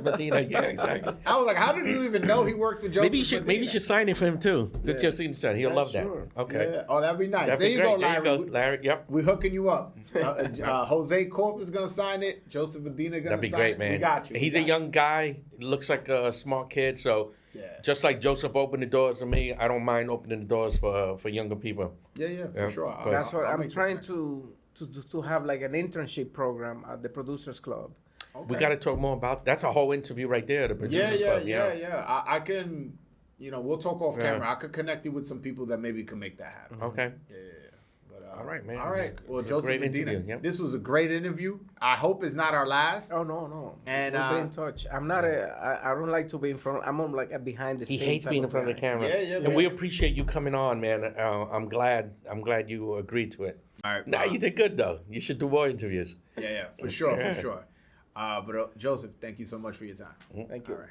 Medina? Yeah, exactly. I was like, how did you even know he worked with Joseph? Maybe you should sign it for him too. Get Yeah. your signature. He'll Yeah, love that. sure. Okay. Yeah. Oh, that'd be nice. That'd There be you great. go, There Larry. you go, Larry. Yep. We're hooking you up. Jose Corpas is gonna sign it. Joseph Medina gonna That'd be sign great, it. man. We got you. He's We a got young guy. Looks like a smart kid. So you. Yeah. just like Joseph opened the doors for me, I don't mind opening the doors for younger people. Yeah, for Yeah. sure. That's what I'll I'm make the trying plan. to have like an internship program at the Producers Club. We Okay. got to talk more about. That's a whole interview right there. The producers club. Yeah. I can, we'll talk off Yeah. camera. I could connect you with some people that maybe can make that happen. Okay. Yeah. But, All right, man. All right. Well, It was a Joseph great Medina, interview, yep. this was a great interview. I hope it's not our last. Oh no. And, we'll be in touch. I'm not I don't like to be in front. I'm on like a behind the He scenes. hates type being in front of the guy. camera. Yeah, And we appreciate you coming on, man. I'm glad you agreed to it. All right. Nah, you did good though. You should do more interviews. Yeah, for sure, Yeah. for sure. But Joseph, thank you so much for your time. Thank you. All right.